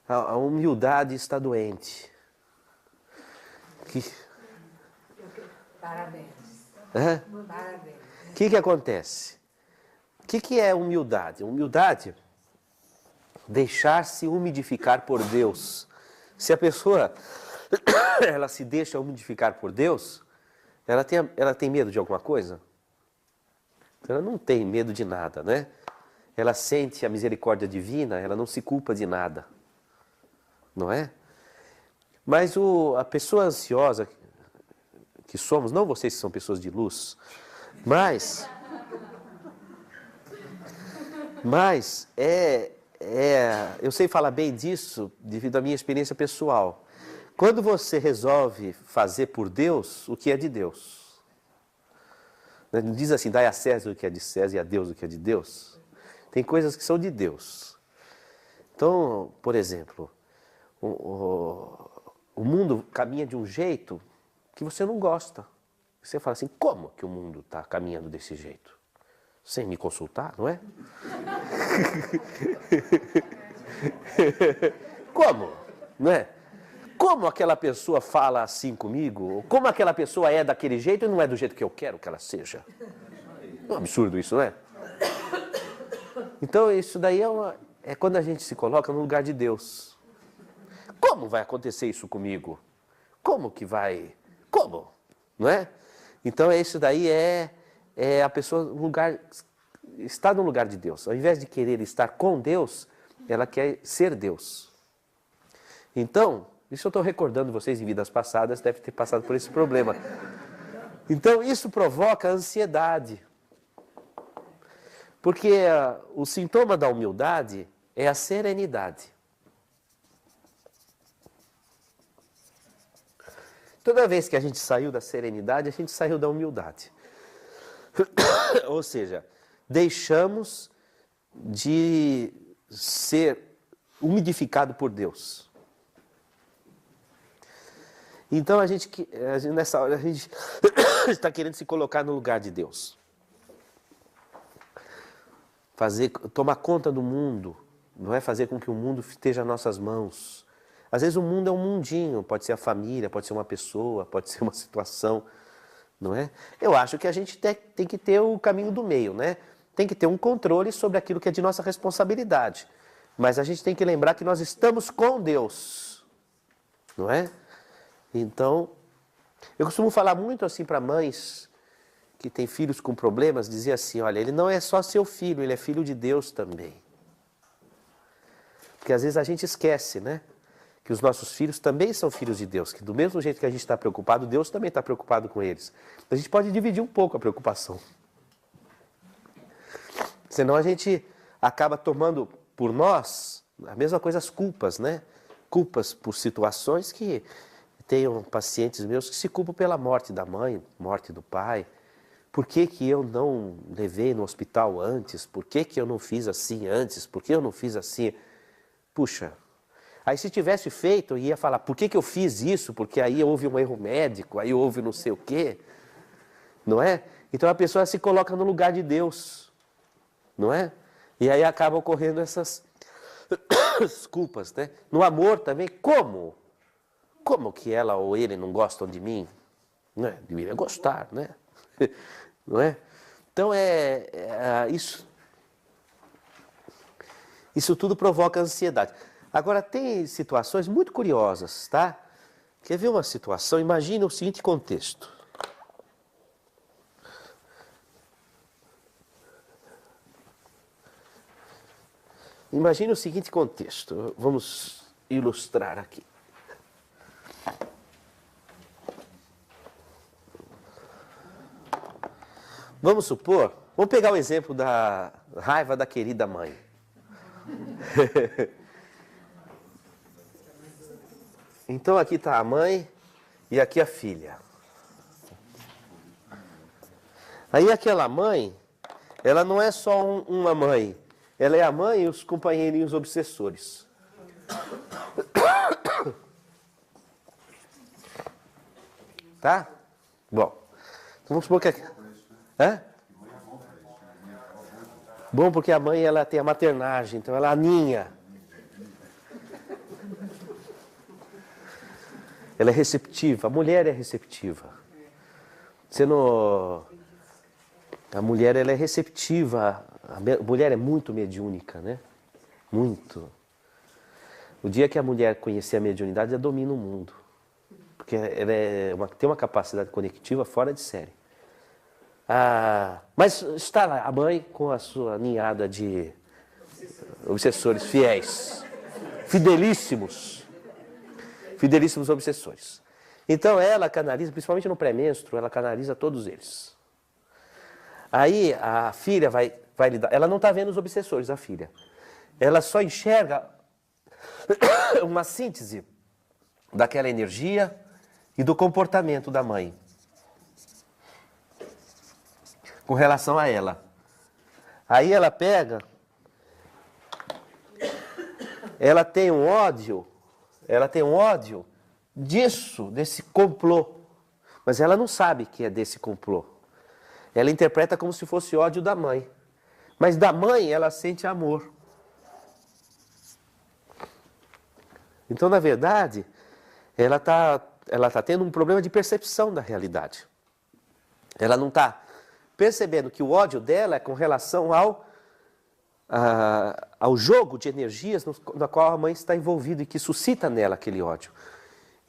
A humildade está doente. Parabéns. Parabéns. O que acontece? O que é humildade? Humildade, deixar-se umidificar por Deus. Se a pessoa ela se deixa umidificar por Deus, ela tem medo de alguma coisa? Ela não tem medo de nada, né? Ela sente a misericórdia divina, ela não se culpa de nada, não é? Mas a pessoa ansiosa que somos, não vocês que são pessoas de luz, mas eu sei falar bem disso devido à minha experiência pessoal. Quando você resolve fazer por Deus o que é de Deus, não diz assim, dai a César o que é de César e a Deus o que é de Deus. Tem coisas que são de Deus. Então, por exemplo, o mundo caminha de um jeito que você não gosta. Você fala assim, como que o mundo está caminhando desse jeito? Sem me consultar, não é? Como? Não é? Como aquela pessoa fala assim comigo? Como aquela pessoa é daquele jeito e não é do jeito que eu quero que ela seja? É um absurdo isso, não é? Então isso daí é quando a gente se coloca no lugar de Deus. Como vai acontecer isso comigo? Como que vai? Como? Não é? Então isso daí é a pessoa está no lugar de Deus. Ao invés de querer estar com Deus, ela quer ser Deus. Então, isso eu estou recordando vocês em vidas passadas, deve ter passado por esse problema. Então isso provoca ansiedade. Porque o sintoma da humildade é a serenidade. Toda vez que a gente saiu da serenidade, a gente saiu da humildade. Ou seja, deixamos de ser umidificado por Deus. Então nessa hora a gente está querendo se colocar no lugar de Deus. Tomar conta do mundo, não é fazer com que o mundo esteja nas nossas mãos. Às vezes o mundo é um mundinho, pode ser a família, pode ser uma pessoa, pode ser uma situação, não é? Eu acho que a gente tem que ter o caminho do meio, né? Tem que ter um controle sobre aquilo que é de nossa responsabilidade. Mas a gente tem que lembrar que nós estamos com Deus, não é? Então, eu costumo falar muito assim para mães que têm filhos com problemas, dizer assim, olha, ele não é só seu filho, ele é filho de Deus também. Porque às vezes a gente esquece, né? Que os nossos filhos também são filhos de Deus, que do mesmo jeito que a gente está preocupado, Deus também está preocupado com eles. Então, a gente pode dividir um pouco a preocupação. Senão a gente acaba tomando por nós a mesma coisa, as culpas, né? Culpas por situações que tenho pacientes meus que se culpam pela morte da mãe, morte do pai. Por que eu não levei no hospital antes? Por que eu não fiz assim antes? Por que eu não fiz assim? Puxa, aí se tivesse feito, eu ia falar, por que eu fiz isso? Porque aí houve um erro médico, aí houve não sei o quê. Não é? Então a pessoa se coloca no lugar de Deus. não é? E aí acabam ocorrendo essas culpas, né? No amor também, como? Como que ela ou ele não gostam de mim? Né? Deveria gostar, né? Não é? Então isso tudo provoca ansiedade. Agora tem situações muito curiosas, tá? Quer ver uma situação? Imagina o seguinte contexto. Imagine o seguinte contexto. Vamos ilustrar aqui. Vamos supor, vamos pegar o exemplo da raiva da querida mãe. Então aqui está a mãe e aqui a filha. Aí aquela mãe, ela não é só uma mãe, ela é a mãe e os companheirinhos obsessores. Tá? Bom, então vamos supor que aqui... Hã? Bom, porque a mãe ela tem a maternagem, então ela aninha. Ela é receptiva, a mulher é receptiva. A mulher ela é receptiva, a mulher é muito mediúnica, né? Muito. O dia que a mulher conhecer a mediunidade, ela domina o mundo. Porque ela tem uma capacidade conectiva fora de série. Mas está lá a mãe com a sua ninhada de obsessores fiéis, fidelíssimos obsessores. Então ela canaliza, principalmente no pré-menstro, ela canaliza todos eles. Aí a filha vai lidar, ela não está vendo os obsessores, a filha. Ela só enxerga uma síntese daquela energia e do comportamento da mãe com relação a ela. Aí ela pega, ela tem um ódio desse complô, mas ela não sabe que é desse complô. Ela interpreta como se fosse ódio da mãe, mas da mãe ela sente amor. Então, na verdade, ela tá tendo um problema de percepção da realidade. Ela não está percebendo que o ódio dela é com relação ao jogo de energias na qual a mãe está envolvida e que suscita nela aquele ódio.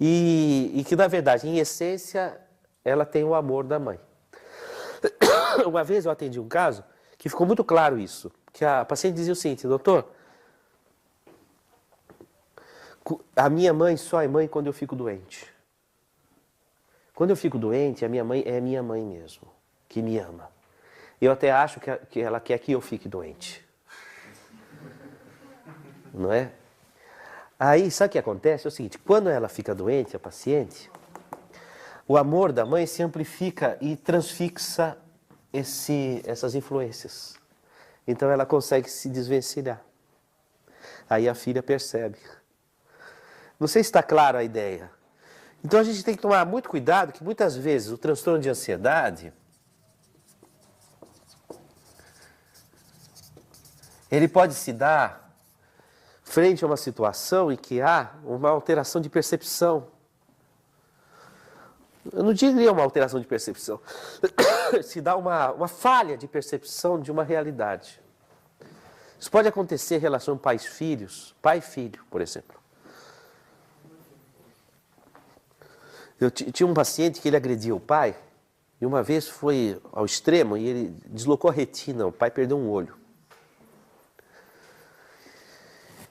E que, na verdade, em essência, ela tem o amor da mãe. Uma vez eu atendi um caso que ficou muito claro isso, que a paciente dizia o seguinte: doutor, a minha mãe só é mãe quando eu fico doente. Quando eu fico doente, a minha mãe é minha mãe mesmo, que me ama. Eu até acho que ela quer que eu fique doente. Não é? Aí, sabe o que acontece? É o seguinte, quando ela fica doente, a paciente, o amor da mãe se amplifica e transfixa essas influências. Então ela consegue se desvencilhar. Aí a filha percebe. Não sei se está clara a ideia. Então a gente tem que tomar muito cuidado, que muitas vezes o transtorno de ansiedade, ele pode se dar frente a uma situação em que há uma alteração de percepção. Eu não diria uma alteração de percepção. Se dá uma falha de percepção de uma realidade. Isso pode acontecer em relação a pais-filhos, pai e filho, por exemplo. Eu tinha um paciente que ele agredia o pai, e uma vez foi ao extremo e ele deslocou a retina, o pai perdeu um olho.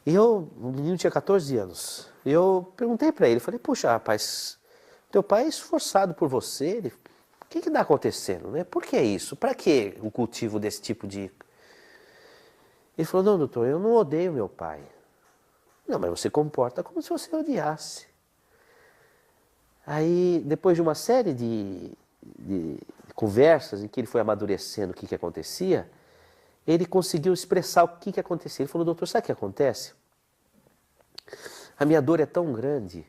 E o menino tinha 14 anos. Eu perguntei para ele, falei, puxa, rapaz, teu pai é esforçado por você, o que está acontecendo, né? Por que isso? Para que o cultivo desse tipo de... Ele falou, não, doutor, eu não odeio meu pai. Não, mas você comporta como se você odiasse. Aí, depois de uma série de conversas em que ele foi amadurecendo o que acontecia, ele conseguiu expressar o que acontecia. Ele falou, doutor, sabe o que acontece? A minha dor é tão grande,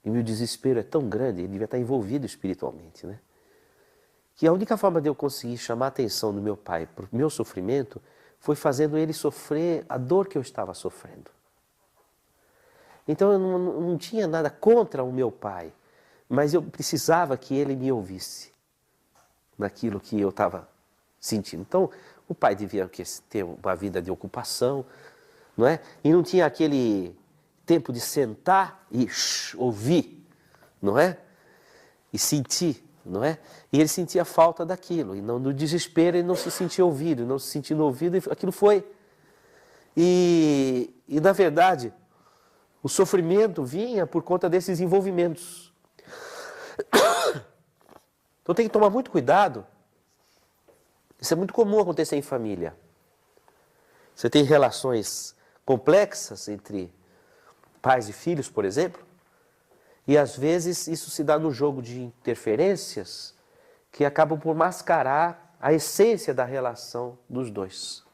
e o meu desespero é tão grande, ele devia estar envolvido espiritualmente, né? Que a única forma de eu conseguir chamar a atenção do meu pai para o meu sofrimento foi fazendo ele sofrer a dor que eu estava sofrendo. Então eu não tinha nada contra o meu pai, mas eu precisava que ele me ouvisse naquilo que eu estava sentindo. Então o pai devia ter uma vida de ocupação, não é? E não tinha aquele tempo de sentar e ouvir, não é? E sentir, não é? E ele sentia falta daquilo, e não, no desespero ele não se sentia ouvido, não se sentindo ouvido, e aquilo foi. E na verdade, o sofrimento vinha por conta desses envolvimentos. Então tem que tomar muito cuidado. Isso é muito comum acontecer em família. Você tem relações complexas entre pais e filhos, por exemplo, e às vezes isso se dá no jogo de interferências que acabam por mascarar a essência da relação dos dois.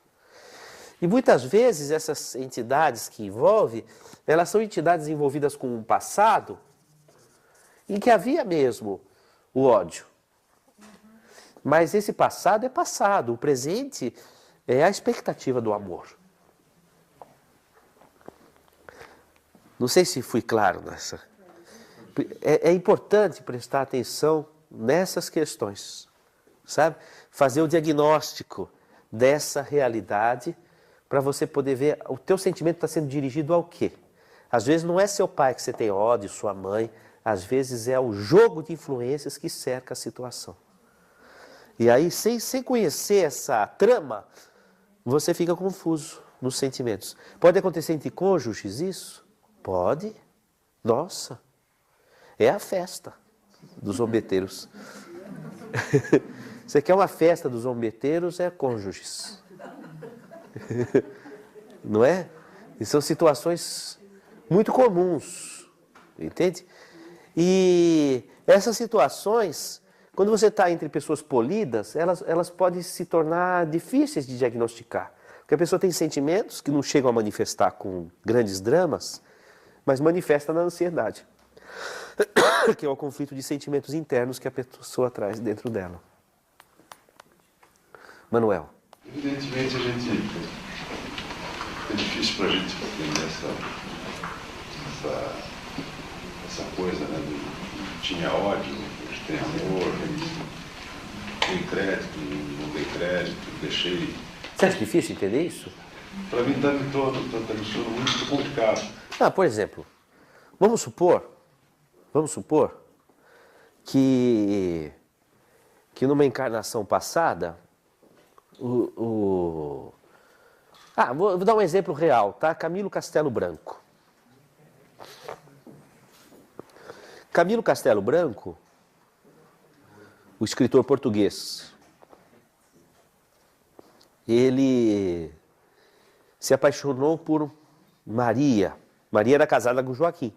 E muitas vezes essas entidades que envolvem, elas são entidades envolvidas com um passado em que havia mesmo o ódio. Mas esse passado é passado, o presente é a expectativa do amor. Não sei se fui claro nessa. É importante prestar atenção nessas questões, sabe? Fazer o diagnóstico dessa realidade para você poder ver o teu sentimento está sendo dirigido ao quê? Às vezes não é seu pai que você tem ódio, sua mãe, às vezes é o jogo de influências que cerca a situação. E aí, sem conhecer essa trama, você fica confuso nos sentimentos. Pode acontecer entre cônjuges isso? Pode. Nossa, é a festa dos zombeteiros. Você quer uma festa dos zombeteiros, é cônjuges. Não é? E são situações muito comuns, entende? E essas situações, quando você está entre pessoas polidas, elas podem se tornar difíceis de diagnosticar. Porque a pessoa tem sentimentos que não chegam a manifestar com grandes dramas, mas manifesta na ansiedade, que é o conflito de sentimentos internos que a pessoa traz dentro dela. Manuel. Evidentemente, é difícil para a gente entender essa coisa, né? Tinha ódio, hoje tem amor, tem crédito, não dei crédito, deixei. Você acha difícil entender isso? Para mim está me tornando muito complicado. Por exemplo, vamos supor que numa encarnação passada, vou dar um exemplo real, tá? Camilo Castelo Branco. Camilo Castelo Branco, o escritor português, ele se apaixonou por Maria. Maria era casada com Joaquim.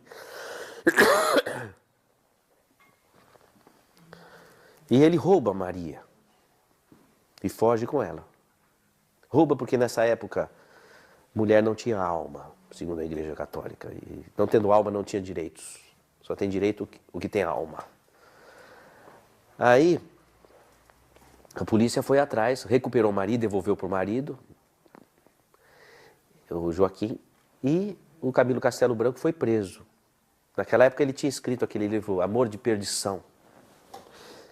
E ele rouba Maria e foge com ela. Rouba porque nessa época mulher não tinha alma, segundo a Igreja Católica. E não tendo alma não tinha direitos. Só tem direito o que tem alma. Aí a polícia foi atrás, recuperou o marido, devolveu para o marido, o Joaquim, e o Camilo Castelo Branco foi preso. Naquela época ele tinha escrito aquele livro Amor de Perdição,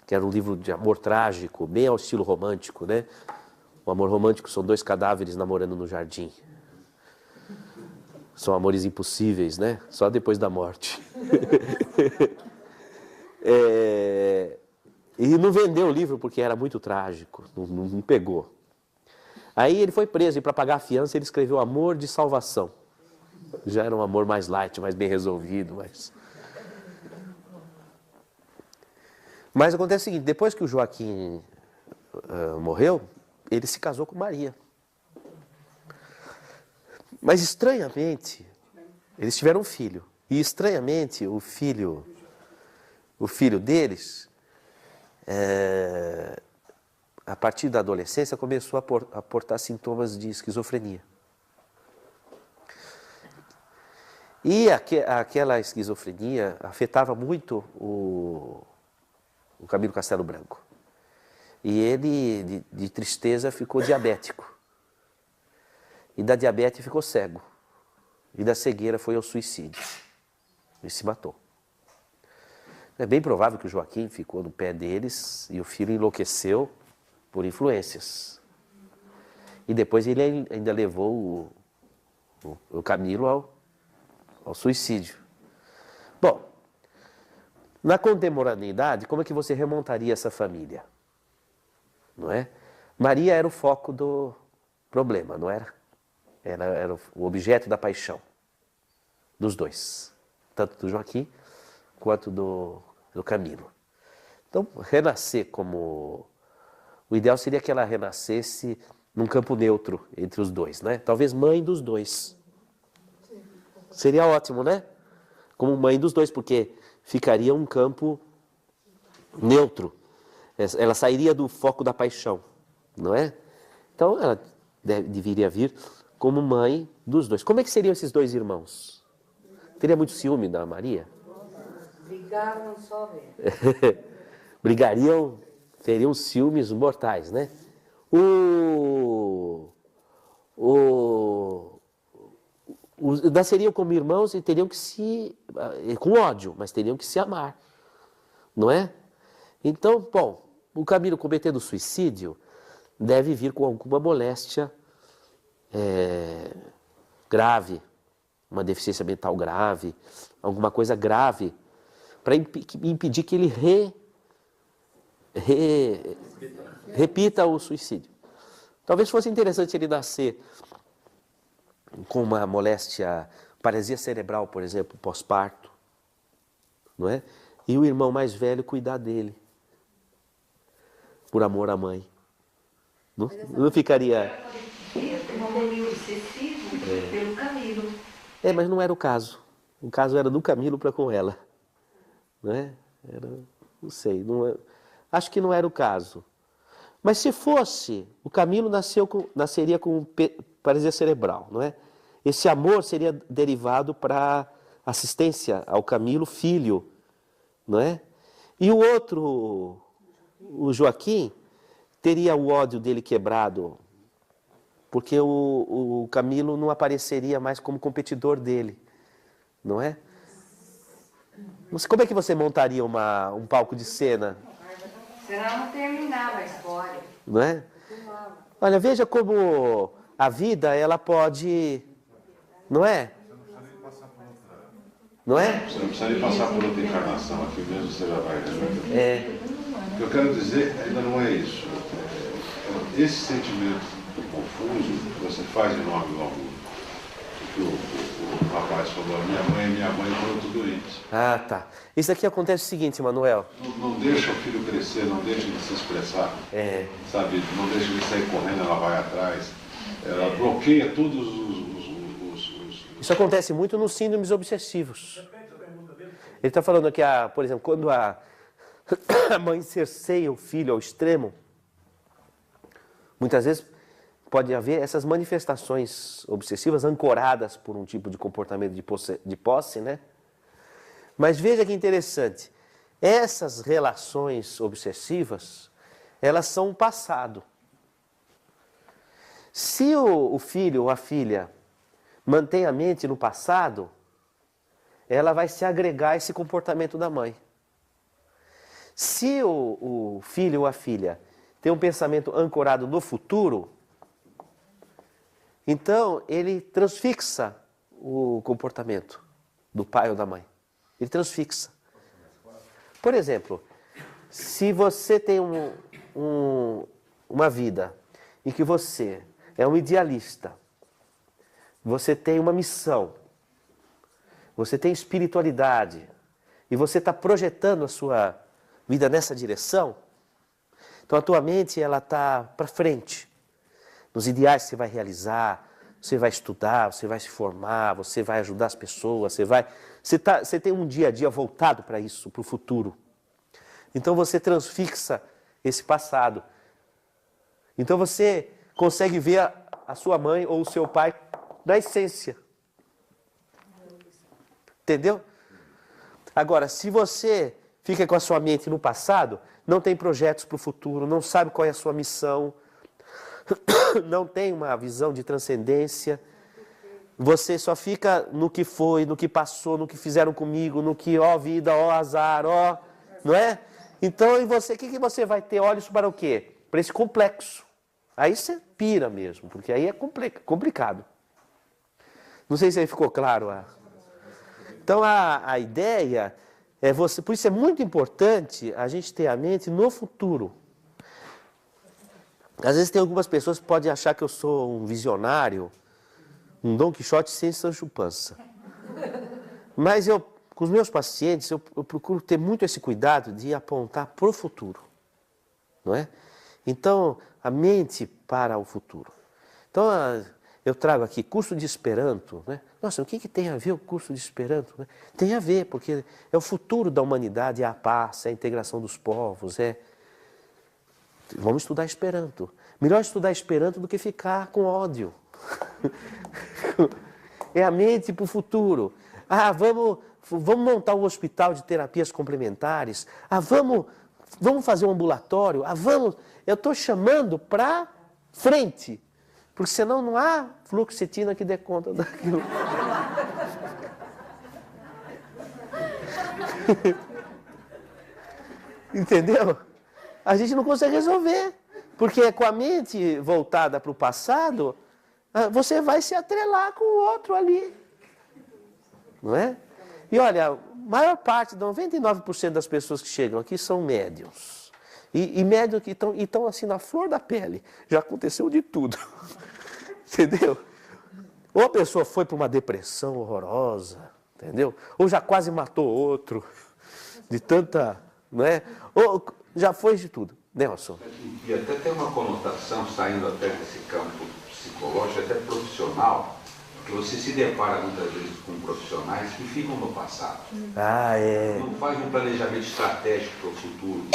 que era um livro de amor trágico, bem ao estilo romântico, né? O amor romântico são dois cadáveres namorando no jardim. São amores impossíveis, né? Só depois da morte. E não vendeu o livro porque era muito trágico, não pegou. Aí ele foi preso e para pagar a fiança ele escreveu Amor de Salvação. Já era um amor mais light, mais bem resolvido. Mas acontece o seguinte, depois que o Joaquim morreu, ele se casou com Maria. Mas estranhamente, eles tiveram um filho. E estranhamente, o filho deles, a partir da adolescência, começou a portar sintomas de esquizofrenia. E aquela esquizofrenia afetava muito o Camilo Castelo Branco. E ele, de tristeza, ficou diabético. e da diabetes ficou cego. E da cegueira foi ao suicídio. E se matou. É bem provável que o Joaquim ficou no pé deles e o filho enlouqueceu por influências. E depois ele ainda levou o Camilo ao suicídio. Bom, na contemporaneidade, como é que você remontaria essa família? Não é? Maria era o foco do problema, não era? Era o objeto da paixão dos dois, tanto do Joaquim quanto do Camilo. Então, renascer como... O ideal seria que ela renascesse num campo neutro entre os dois, né? Talvez mãe dos dois. Seria ótimo, né? Como mãe dos dois, porque ficaria um campo neutro. Ela sairia do foco da paixão, não é? Então, ela deveria vir como mãe dos dois. Como é que seriam esses dois irmãos? Teria muito ciúme da Maria? Brigavam só mesmo. Brigariam, teriam ciúmes mortais, né? Nasceriam como irmãos e teriam que com ódio, mas teriam que se amar, não é? Então, bom, o Camilo cometendo suicídio deve vir com alguma moléstia grave, uma deficiência mental grave, alguma coisa grave, para impedir que ele repita o suicídio. Talvez fosse interessante ele nascer com uma moléstia, paralisia cerebral, por exemplo, pós-parto, não é? E o irmão mais velho cuidar dele, por amor à mãe. Não ficaria... Pelo Camilo. Mas não era o caso. O caso era do Camilo para com ela. Não é? Não sei. Acho que não era o caso. Mas se fosse, o Camilo nasceria com paralisia cerebral, não é? Esse amor seria derivado para assistência ao Camilo, filho, não é? E o outro, o Joaquim, teria o ódio dele quebrado, porque o Camilo não apareceria mais como competidor dele, não é? Como é que você montaria um palco de cena? Senão não terminava a história. Não é? Olha, veja como a vida, ela pode... Não é? Não é? Você não precisa nem passar por outra encarnação, aqui mesmo você já vai resolver. O que eu quero dizer ainda não é isso. Esse sentimento confuso que você faz em nome do amor. Que o rapaz falou, minha mãe foram tudo isso. Ah, tá. Isso aqui acontece o seguinte, Manuel. Não deixa o filho crescer, não deixa ele se expressar. Sabe, não deixa ele sair correndo, ela vai atrás. Ela bloqueia todos os... Isso acontece muito nos síndromes obsessivos. Ele está falando aqui, por exemplo, quando a mãe cerceia o filho ao extremo, muitas vezes pode haver essas manifestações obsessivas ancoradas por um tipo de comportamento de posse, né? Mas veja que interessante, essas relações obsessivas, elas são um passado. Se o filho ou a filha mantém a mente no passado, ela vai se agregar a esse comportamento da mãe. Se o filho ou a filha tem um pensamento ancorado no futuro, então ele transfixa o comportamento do pai ou da mãe. Ele transfixa. Por exemplo, se você tem uma vida em que você é um idealista, você tem uma missão, você tem espiritualidade, e você está projetando a sua vida nessa direção, então a tua mente está para frente, nos ideais que você vai realizar, você vai estudar, você vai se formar, você vai ajudar as pessoas, você tem um dia a dia voltado para isso, para o futuro. Então você transfixa esse passado. Então você consegue ver a sua mãe ou o seu pai na essência. Entendeu? Agora, se você fica com a sua mente no passado, não tem projetos para o futuro, não sabe qual é a sua missão, não tem uma visão de transcendência. Você só fica no que foi, no que passou, no que fizeram comigo, no que, ó vida, ó azar, ó... Não é? Então, e você, o que você vai ter olhos para o quê? Para esse complexo. Aí você pira mesmo, porque aí é complicado. Não sei se aí ficou claro. Então, a ideia é você... Por isso é muito importante a gente ter a mente no futuro. Às vezes tem algumas pessoas que podem achar que eu sou um visionário, um Dom Quixote sem Sancho Panza. Mas eu, com os meus pacientes, eu procuro ter muito esse cuidado de apontar para o futuro. Não é? Então, a mente para o futuro. Então, eu trago aqui curso de Esperanto. Né? Nossa, o que tem a ver o curso de Esperanto? Né? Tem a ver, porque é o futuro da humanidade, é a paz, é a integração dos povos, Vamos estudar Esperanto. Melhor estudar Esperanto do que ficar com ódio. É a mente para o futuro. Vamos montar um hospital de terapias complementares. Vamos fazer um ambulatório. Eu estou chamando para frente. Porque senão não há fluoxetina que dê conta daquilo. Entendeu? A gente não consegue resolver. Porque com a mente voltada para o passado, você vai se atrelar com o outro ali. Não é? E olha, a maior parte, 99% das pessoas que chegam aqui são médiums. E médiums que estão assim na flor da pele. Já aconteceu de tudo. Entendeu? Ou a pessoa foi para uma depressão horrorosa, entendeu? Ou já quase matou outro. De tanta... Não é? Ou já foi de tudo. Nelson. E até tem uma conotação, saindo até desse campo psicológico, até profissional, porque você se depara muitas vezes com profissionais que ficam no passado. Não faz um planejamento estratégico para o futuro,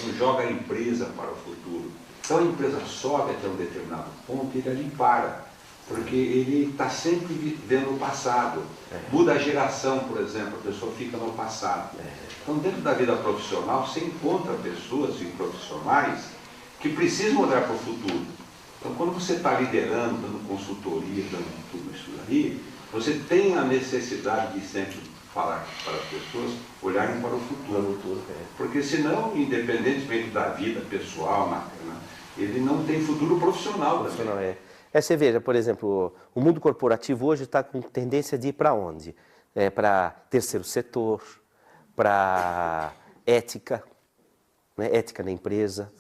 não joga a empresa para o futuro. Então a empresa sobe até um determinado ponto e ele ali para, porque ele está sempre vendo o passado. Muda a geração, por exemplo, a pessoa fica no passado. Então, dentro da vida profissional, você encontra pessoas e profissionais que precisam olhar para o futuro. Então, quando você está liderando, dando consultoria, dando tudo isso aí, você tem a necessidade de sempre falar para as pessoas olharem para o futuro. Porque senão, independentemente da vida pessoal, ele não tem futuro profissional também. Você veja, por exemplo, o mundo corporativo hoje está com tendência de ir para onde? Para terceiro setor, para ética, né? Ética na empresa,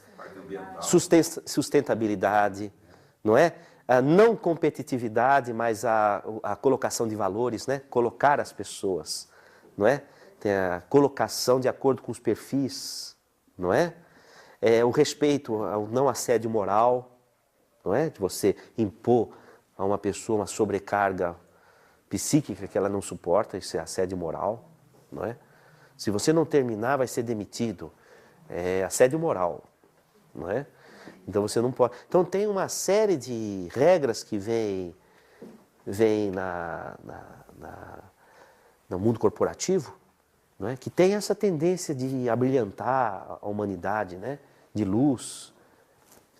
sustentabilidade, não é? A não competitividade, mas a colocação de valores, né? Colocar as pessoas, não é? Tem a colocação de acordo com os perfis, não é? O respeito ao não assédio moral, não é? De você impor a uma pessoa uma sobrecarga psíquica que ela não suporta, isso é assédio moral, não é? Se você não terminar, vai ser demitido. É assédio moral, não é? Então você não pode... Então tem uma série de regras que vem no mundo corporativo, não é? Que tem essa tendência de abrilhantar a humanidade, né? De luz.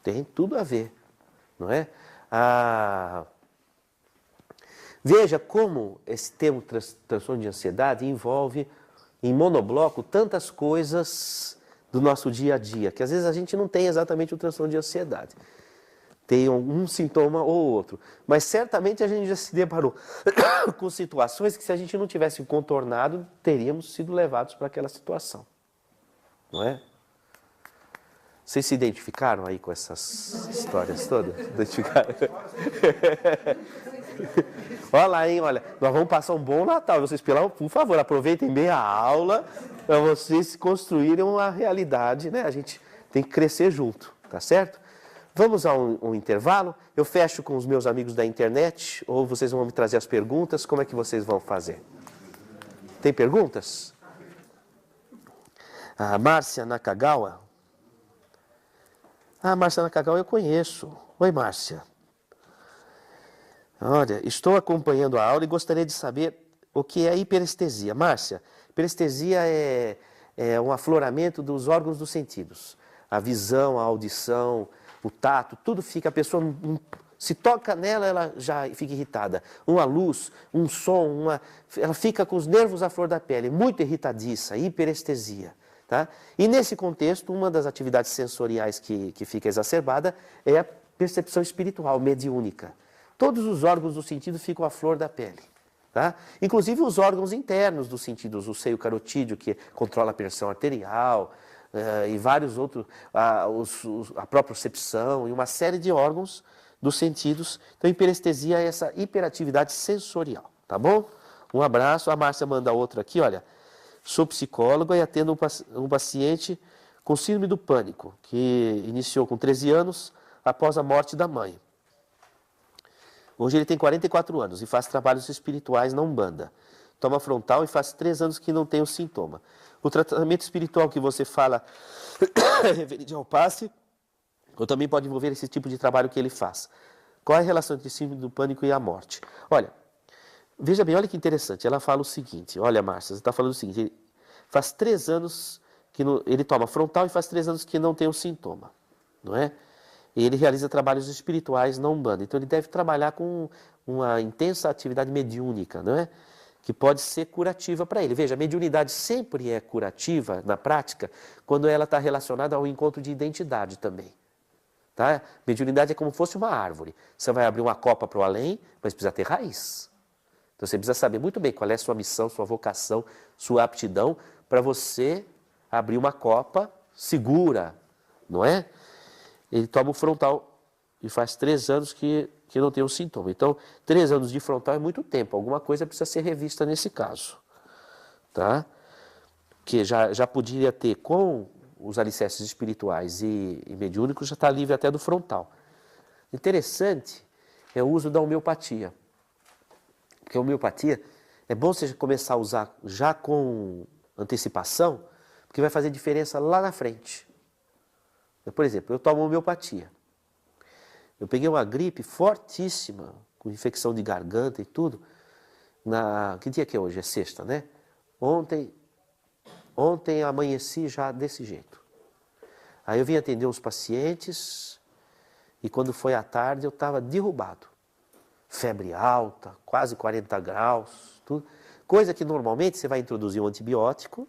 Tem tudo a ver, não é? Veja como esse termo transtorno de ansiedade envolve em monobloco tantas coisas do nosso dia a dia, que às vezes a gente não tem exatamente o transtorno de ansiedade. Tem um sintoma ou outro. Mas certamente a gente já se deparou com situações que se a gente não tivesse contornado, teríamos sido levados para aquela situação. Não é? Vocês se identificaram aí com essas histórias todas? Identificaram? Olha lá, hein? Olha, nós vamos passar um bom Natal. Vocês, por favor, aproveitem bem a aula para vocês construírem uma realidade, né? A gente tem que crescer junto, tá certo? Vamos a um intervalo. Eu fecho com os meus amigos da internet, ou vocês vão me trazer as perguntas. Como é que vocês vão fazer? Tem perguntas? A Márcia Nakagawa. Márcia Nakagawa eu conheço. Oi, Márcia. Olha, estou acompanhando a aula e gostaria de saber o que é hiperestesia. Márcia, hiperestesia é um afloramento dos órgãos dos sentidos. A visão, a audição, o tato, tudo fica, a pessoa se toca nela, ela já fica irritada. Uma luz, um som, ela fica com os nervos à flor da pele, muito irritadiça, hiperestesia. Tá? E nesse contexto, uma das atividades sensoriais que fica exacerbada é a percepção espiritual, mediúnica. Todos os órgãos do sentido ficam à flor da pele. Tá? Inclusive os órgãos internos dos sentidos, o seio carotídeo, que controla a pressão arterial, e vários outros, a propriocepção e uma série de órgãos dos sentidos. Então, hiperestesia é essa hiperatividade sensorial, tá bom? Um abraço. A Márcia manda outra aqui, olha. Sou psicóloga e atendo um paciente com síndrome do pânico, que iniciou com 13 anos após a morte da mãe. Hoje ele tem 44 anos e faz trabalhos espirituais na Umbanda. Toma frontal e faz 3 anos que não tem o sintoma. O tratamento espiritual que você fala referente ao passe, ou também pode envolver esse tipo de trabalho que ele faz. Qual é a relação entre síndrome do pânico e a morte? Olha, veja bem, olha que interessante. Ela fala o seguinte, olha, Márcia, você está falando o seguinte, faz 3 anos que ele toma frontal e faz 3 anos que não tem o sintoma, não é? E ele realiza trabalhos espirituais na Umbanda. Então ele deve trabalhar com uma intensa atividade mediúnica, não é? Que pode ser curativa para ele. Veja, a mediunidade sempre é curativa na prática quando ela está relacionada ao encontro de identidade também. Tá? Mediunidade é como se fosse uma árvore. Você vai abrir uma copa para o além, mas precisa ter raiz. Então você precisa saber muito bem qual é a sua missão, sua vocação, sua aptidão para você abrir uma copa segura, não é? Ele toma o frontal e faz 3 anos que não tem um sintoma. Então, 3 anos de frontal é muito tempo. Alguma coisa precisa ser revista nesse caso. Tá? Que já poderia ter, com os alicerces espirituais e mediúnicos, já está livre até do frontal. Interessante é o uso da homeopatia. Porque a homeopatia é bom você começar a usar já com antecipação, porque vai fazer diferença lá na frente. Por exemplo, eu tomo homeopatia. Eu peguei uma gripe fortíssima, com infecção de garganta e tudo. Que dia que é hoje? É sexta, né? Ontem amanheci já desse jeito. Aí eu vim atender uns pacientes e quando foi à tarde eu estava derrubado. Febre alta, quase 40 graus, tudo. Coisa que normalmente você vai introduzir um antibiótico,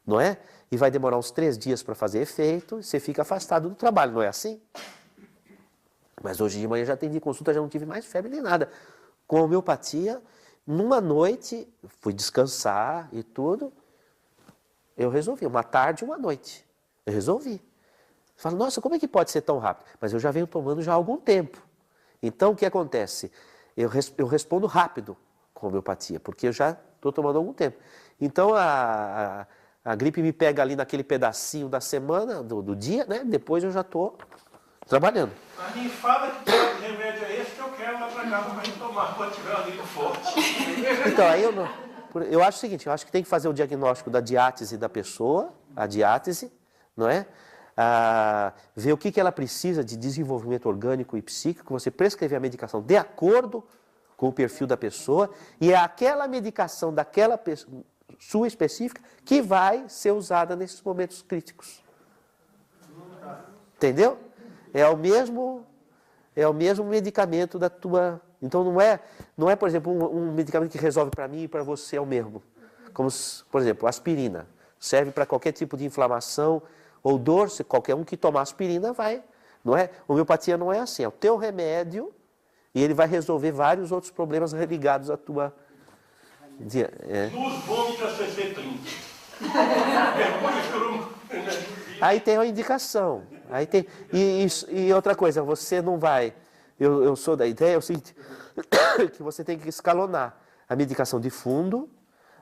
não é? E vai demorar uns 3 dias para fazer efeito, e você fica afastado do trabalho, não é assim? Mas hoje de manhã já atendi consulta, já não tive mais febre nem nada. Com a homeopatia, numa noite, fui descansar e tudo, eu resolvi, uma tarde e uma noite. Eu resolvi. Falo, nossa, como é que pode ser tão rápido? Mas eu já venho tomando já há algum tempo. Então, o que acontece? Eu respondo rápido com a homeopatia, porque eu já estou tomando há algum tempo. Então, a gripe me pega ali naquele pedacinho da semana, do dia, né? Depois eu já estou trabalhando. Mas me fala que tipo de remédio é esse que eu quero lá para casa para gente tomar quando tiver uma gripe forte. Então, aí eu acho o seguinte, eu acho que tem que fazer o diagnóstico da diátese da pessoa, a diátese, não é? Ver o que ela precisa de desenvolvimento orgânico e psíquico, você prescrever a medicação de acordo com o perfil da pessoa, e é aquela medicação daquela sua específica que vai ser usada nesses momentos críticos. Entendeu? É o mesmo medicamento da tua... Então não é por exemplo, um medicamento que resolve para mim e para você é o mesmo. Como, por exemplo, aspirina. Serve para qualquer tipo de inflamação ou dor, se qualquer um que tomar aspirina vai, não é? Homeopatia não é assim, é o teu remédio e ele vai resolver vários outros problemas ligados à tua... Luz vômita CC30. Aí tem a indicação. Aí tem, e outra coisa, você não vai... Eu sou da ideia, é o seguinte, que você tem que escalonar a medicação de fundo,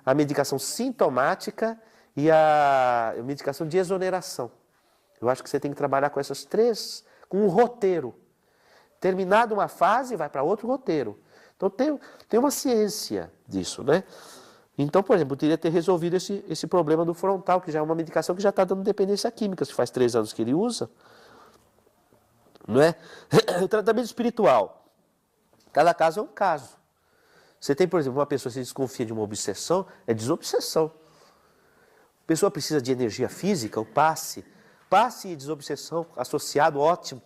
a medicação sintomática e a medicação de exoneração. Eu acho que você tem que trabalhar com essas 3, com um roteiro. Terminado uma fase, vai para outro roteiro. Então tem uma ciência disso, né? Então, por exemplo, eu teria que ter resolvido esse problema do frontal, que já é uma medicação que já está dando dependência química, se faz 3 anos que ele usa. Não é? O tratamento espiritual. Cada caso é um caso. Você tem, por exemplo, uma pessoa que desconfia de uma obsessão, é desobsessão. A pessoa precisa de energia física, o passe. Passe e desobsessão associado, ótimo.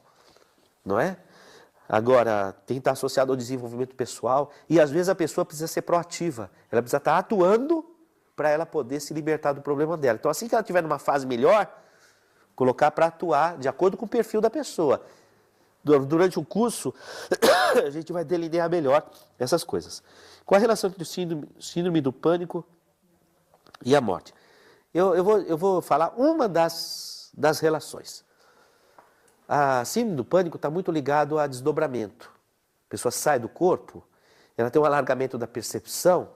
não é? Agora, tem que estar associado ao desenvolvimento pessoal e às vezes a pessoa precisa ser proativa. Ela precisa estar atuando para ela poder se libertar do problema dela. Então, assim que ela estiver numa fase melhor, colocar para atuar de acordo com o perfil da pessoa. Durante o curso, a gente vai delinear melhor essas coisas. Qual a relação entre o síndrome do pânico e a morte? Eu vou falar uma das relações. A síndrome do pânico está muito ligado a desdobramento. A pessoa sai do corpo, ela tem um alargamento da percepção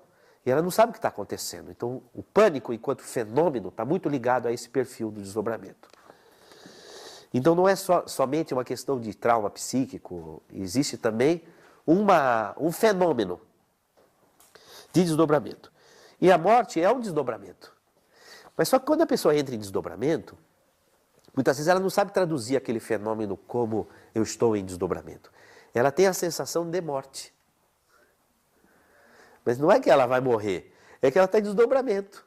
e ela não sabe o que está acontecendo. Então, o pânico, enquanto fenômeno, está muito ligado a esse perfil do desdobramento. Então, não é somente uma questão de trauma psíquico, existe também um fenômeno de desdobramento. E a morte é um desdobramento. Mas só que quando a pessoa entra em desdobramento, muitas vezes ela não sabe traduzir aquele fenômeno como eu estou em desdobramento. Ela tem a sensação de morte. Mas não é que ela vai morrer, é que ela está em desdobramento.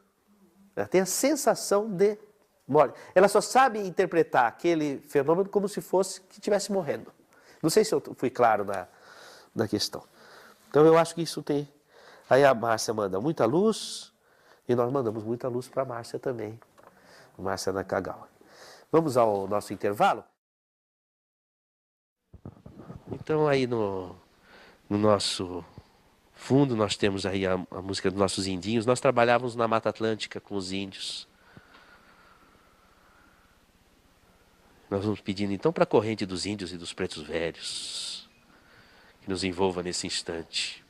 Ela tem a sensação de morte. Ela só sabe interpretar aquele fenômeno como se fosse que estivesse morrendo. Não sei se eu fui claro na questão. Então eu acho que isso tem... Aí a Márcia manda muita luz e nós mandamos muita luz para a Márcia também. Márcia Nakagawa. Vamos ao nosso intervalo? Então aí no nosso fundo nós temos aí a música dos nossos indinhos. Nós trabalhávamos na Mata Atlântica com os índios. Nós vamos pedindo então para a corrente dos índios e dos pretos velhos que nos envolva nesse instante.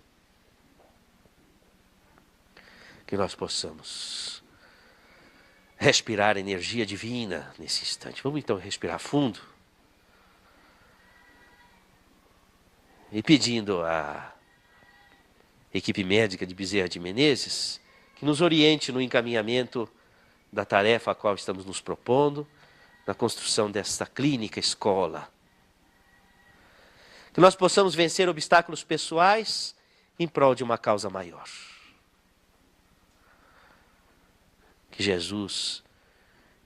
Que nós possamos respirar energia divina nesse instante. Vamos então respirar fundo. E pedindo à equipe médica de Bezerra de Menezes que nos oriente no encaminhamento da tarefa a qual estamos nos propondo, na construção desta clínica escola. Que nós possamos vencer obstáculos pessoais em prol de uma causa maior. Que Jesus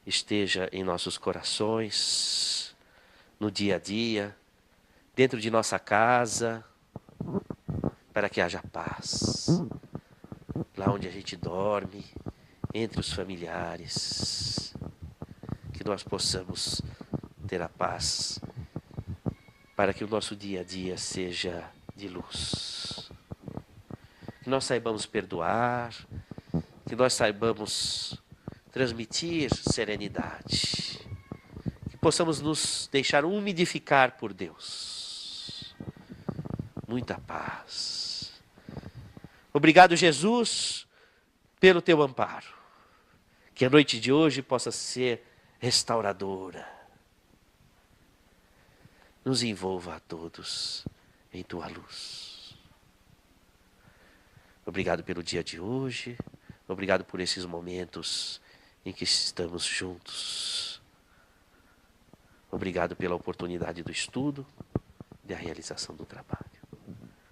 esteja em nossos corações, no dia a dia, dentro de nossa casa, para que haja paz. Lá onde a gente dorme, entre os familiares, que nós possamos ter a paz, para que o nosso dia a dia seja de luz. Que nós saibamos perdoar, que nós saibamos transmitir serenidade, que possamos nos deixar umidificar por Deus. Muita paz. Obrigado, Jesus, pelo teu amparo. Que a noite de hoje possa ser restauradora. Nos envolva a todos em tua luz. Obrigado pelo dia de hoje. Obrigado por esses momentos em que estamos juntos. Obrigado pela oportunidade do estudo, da realização do trabalho.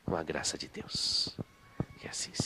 Com a graça de Deus. Que assim seja.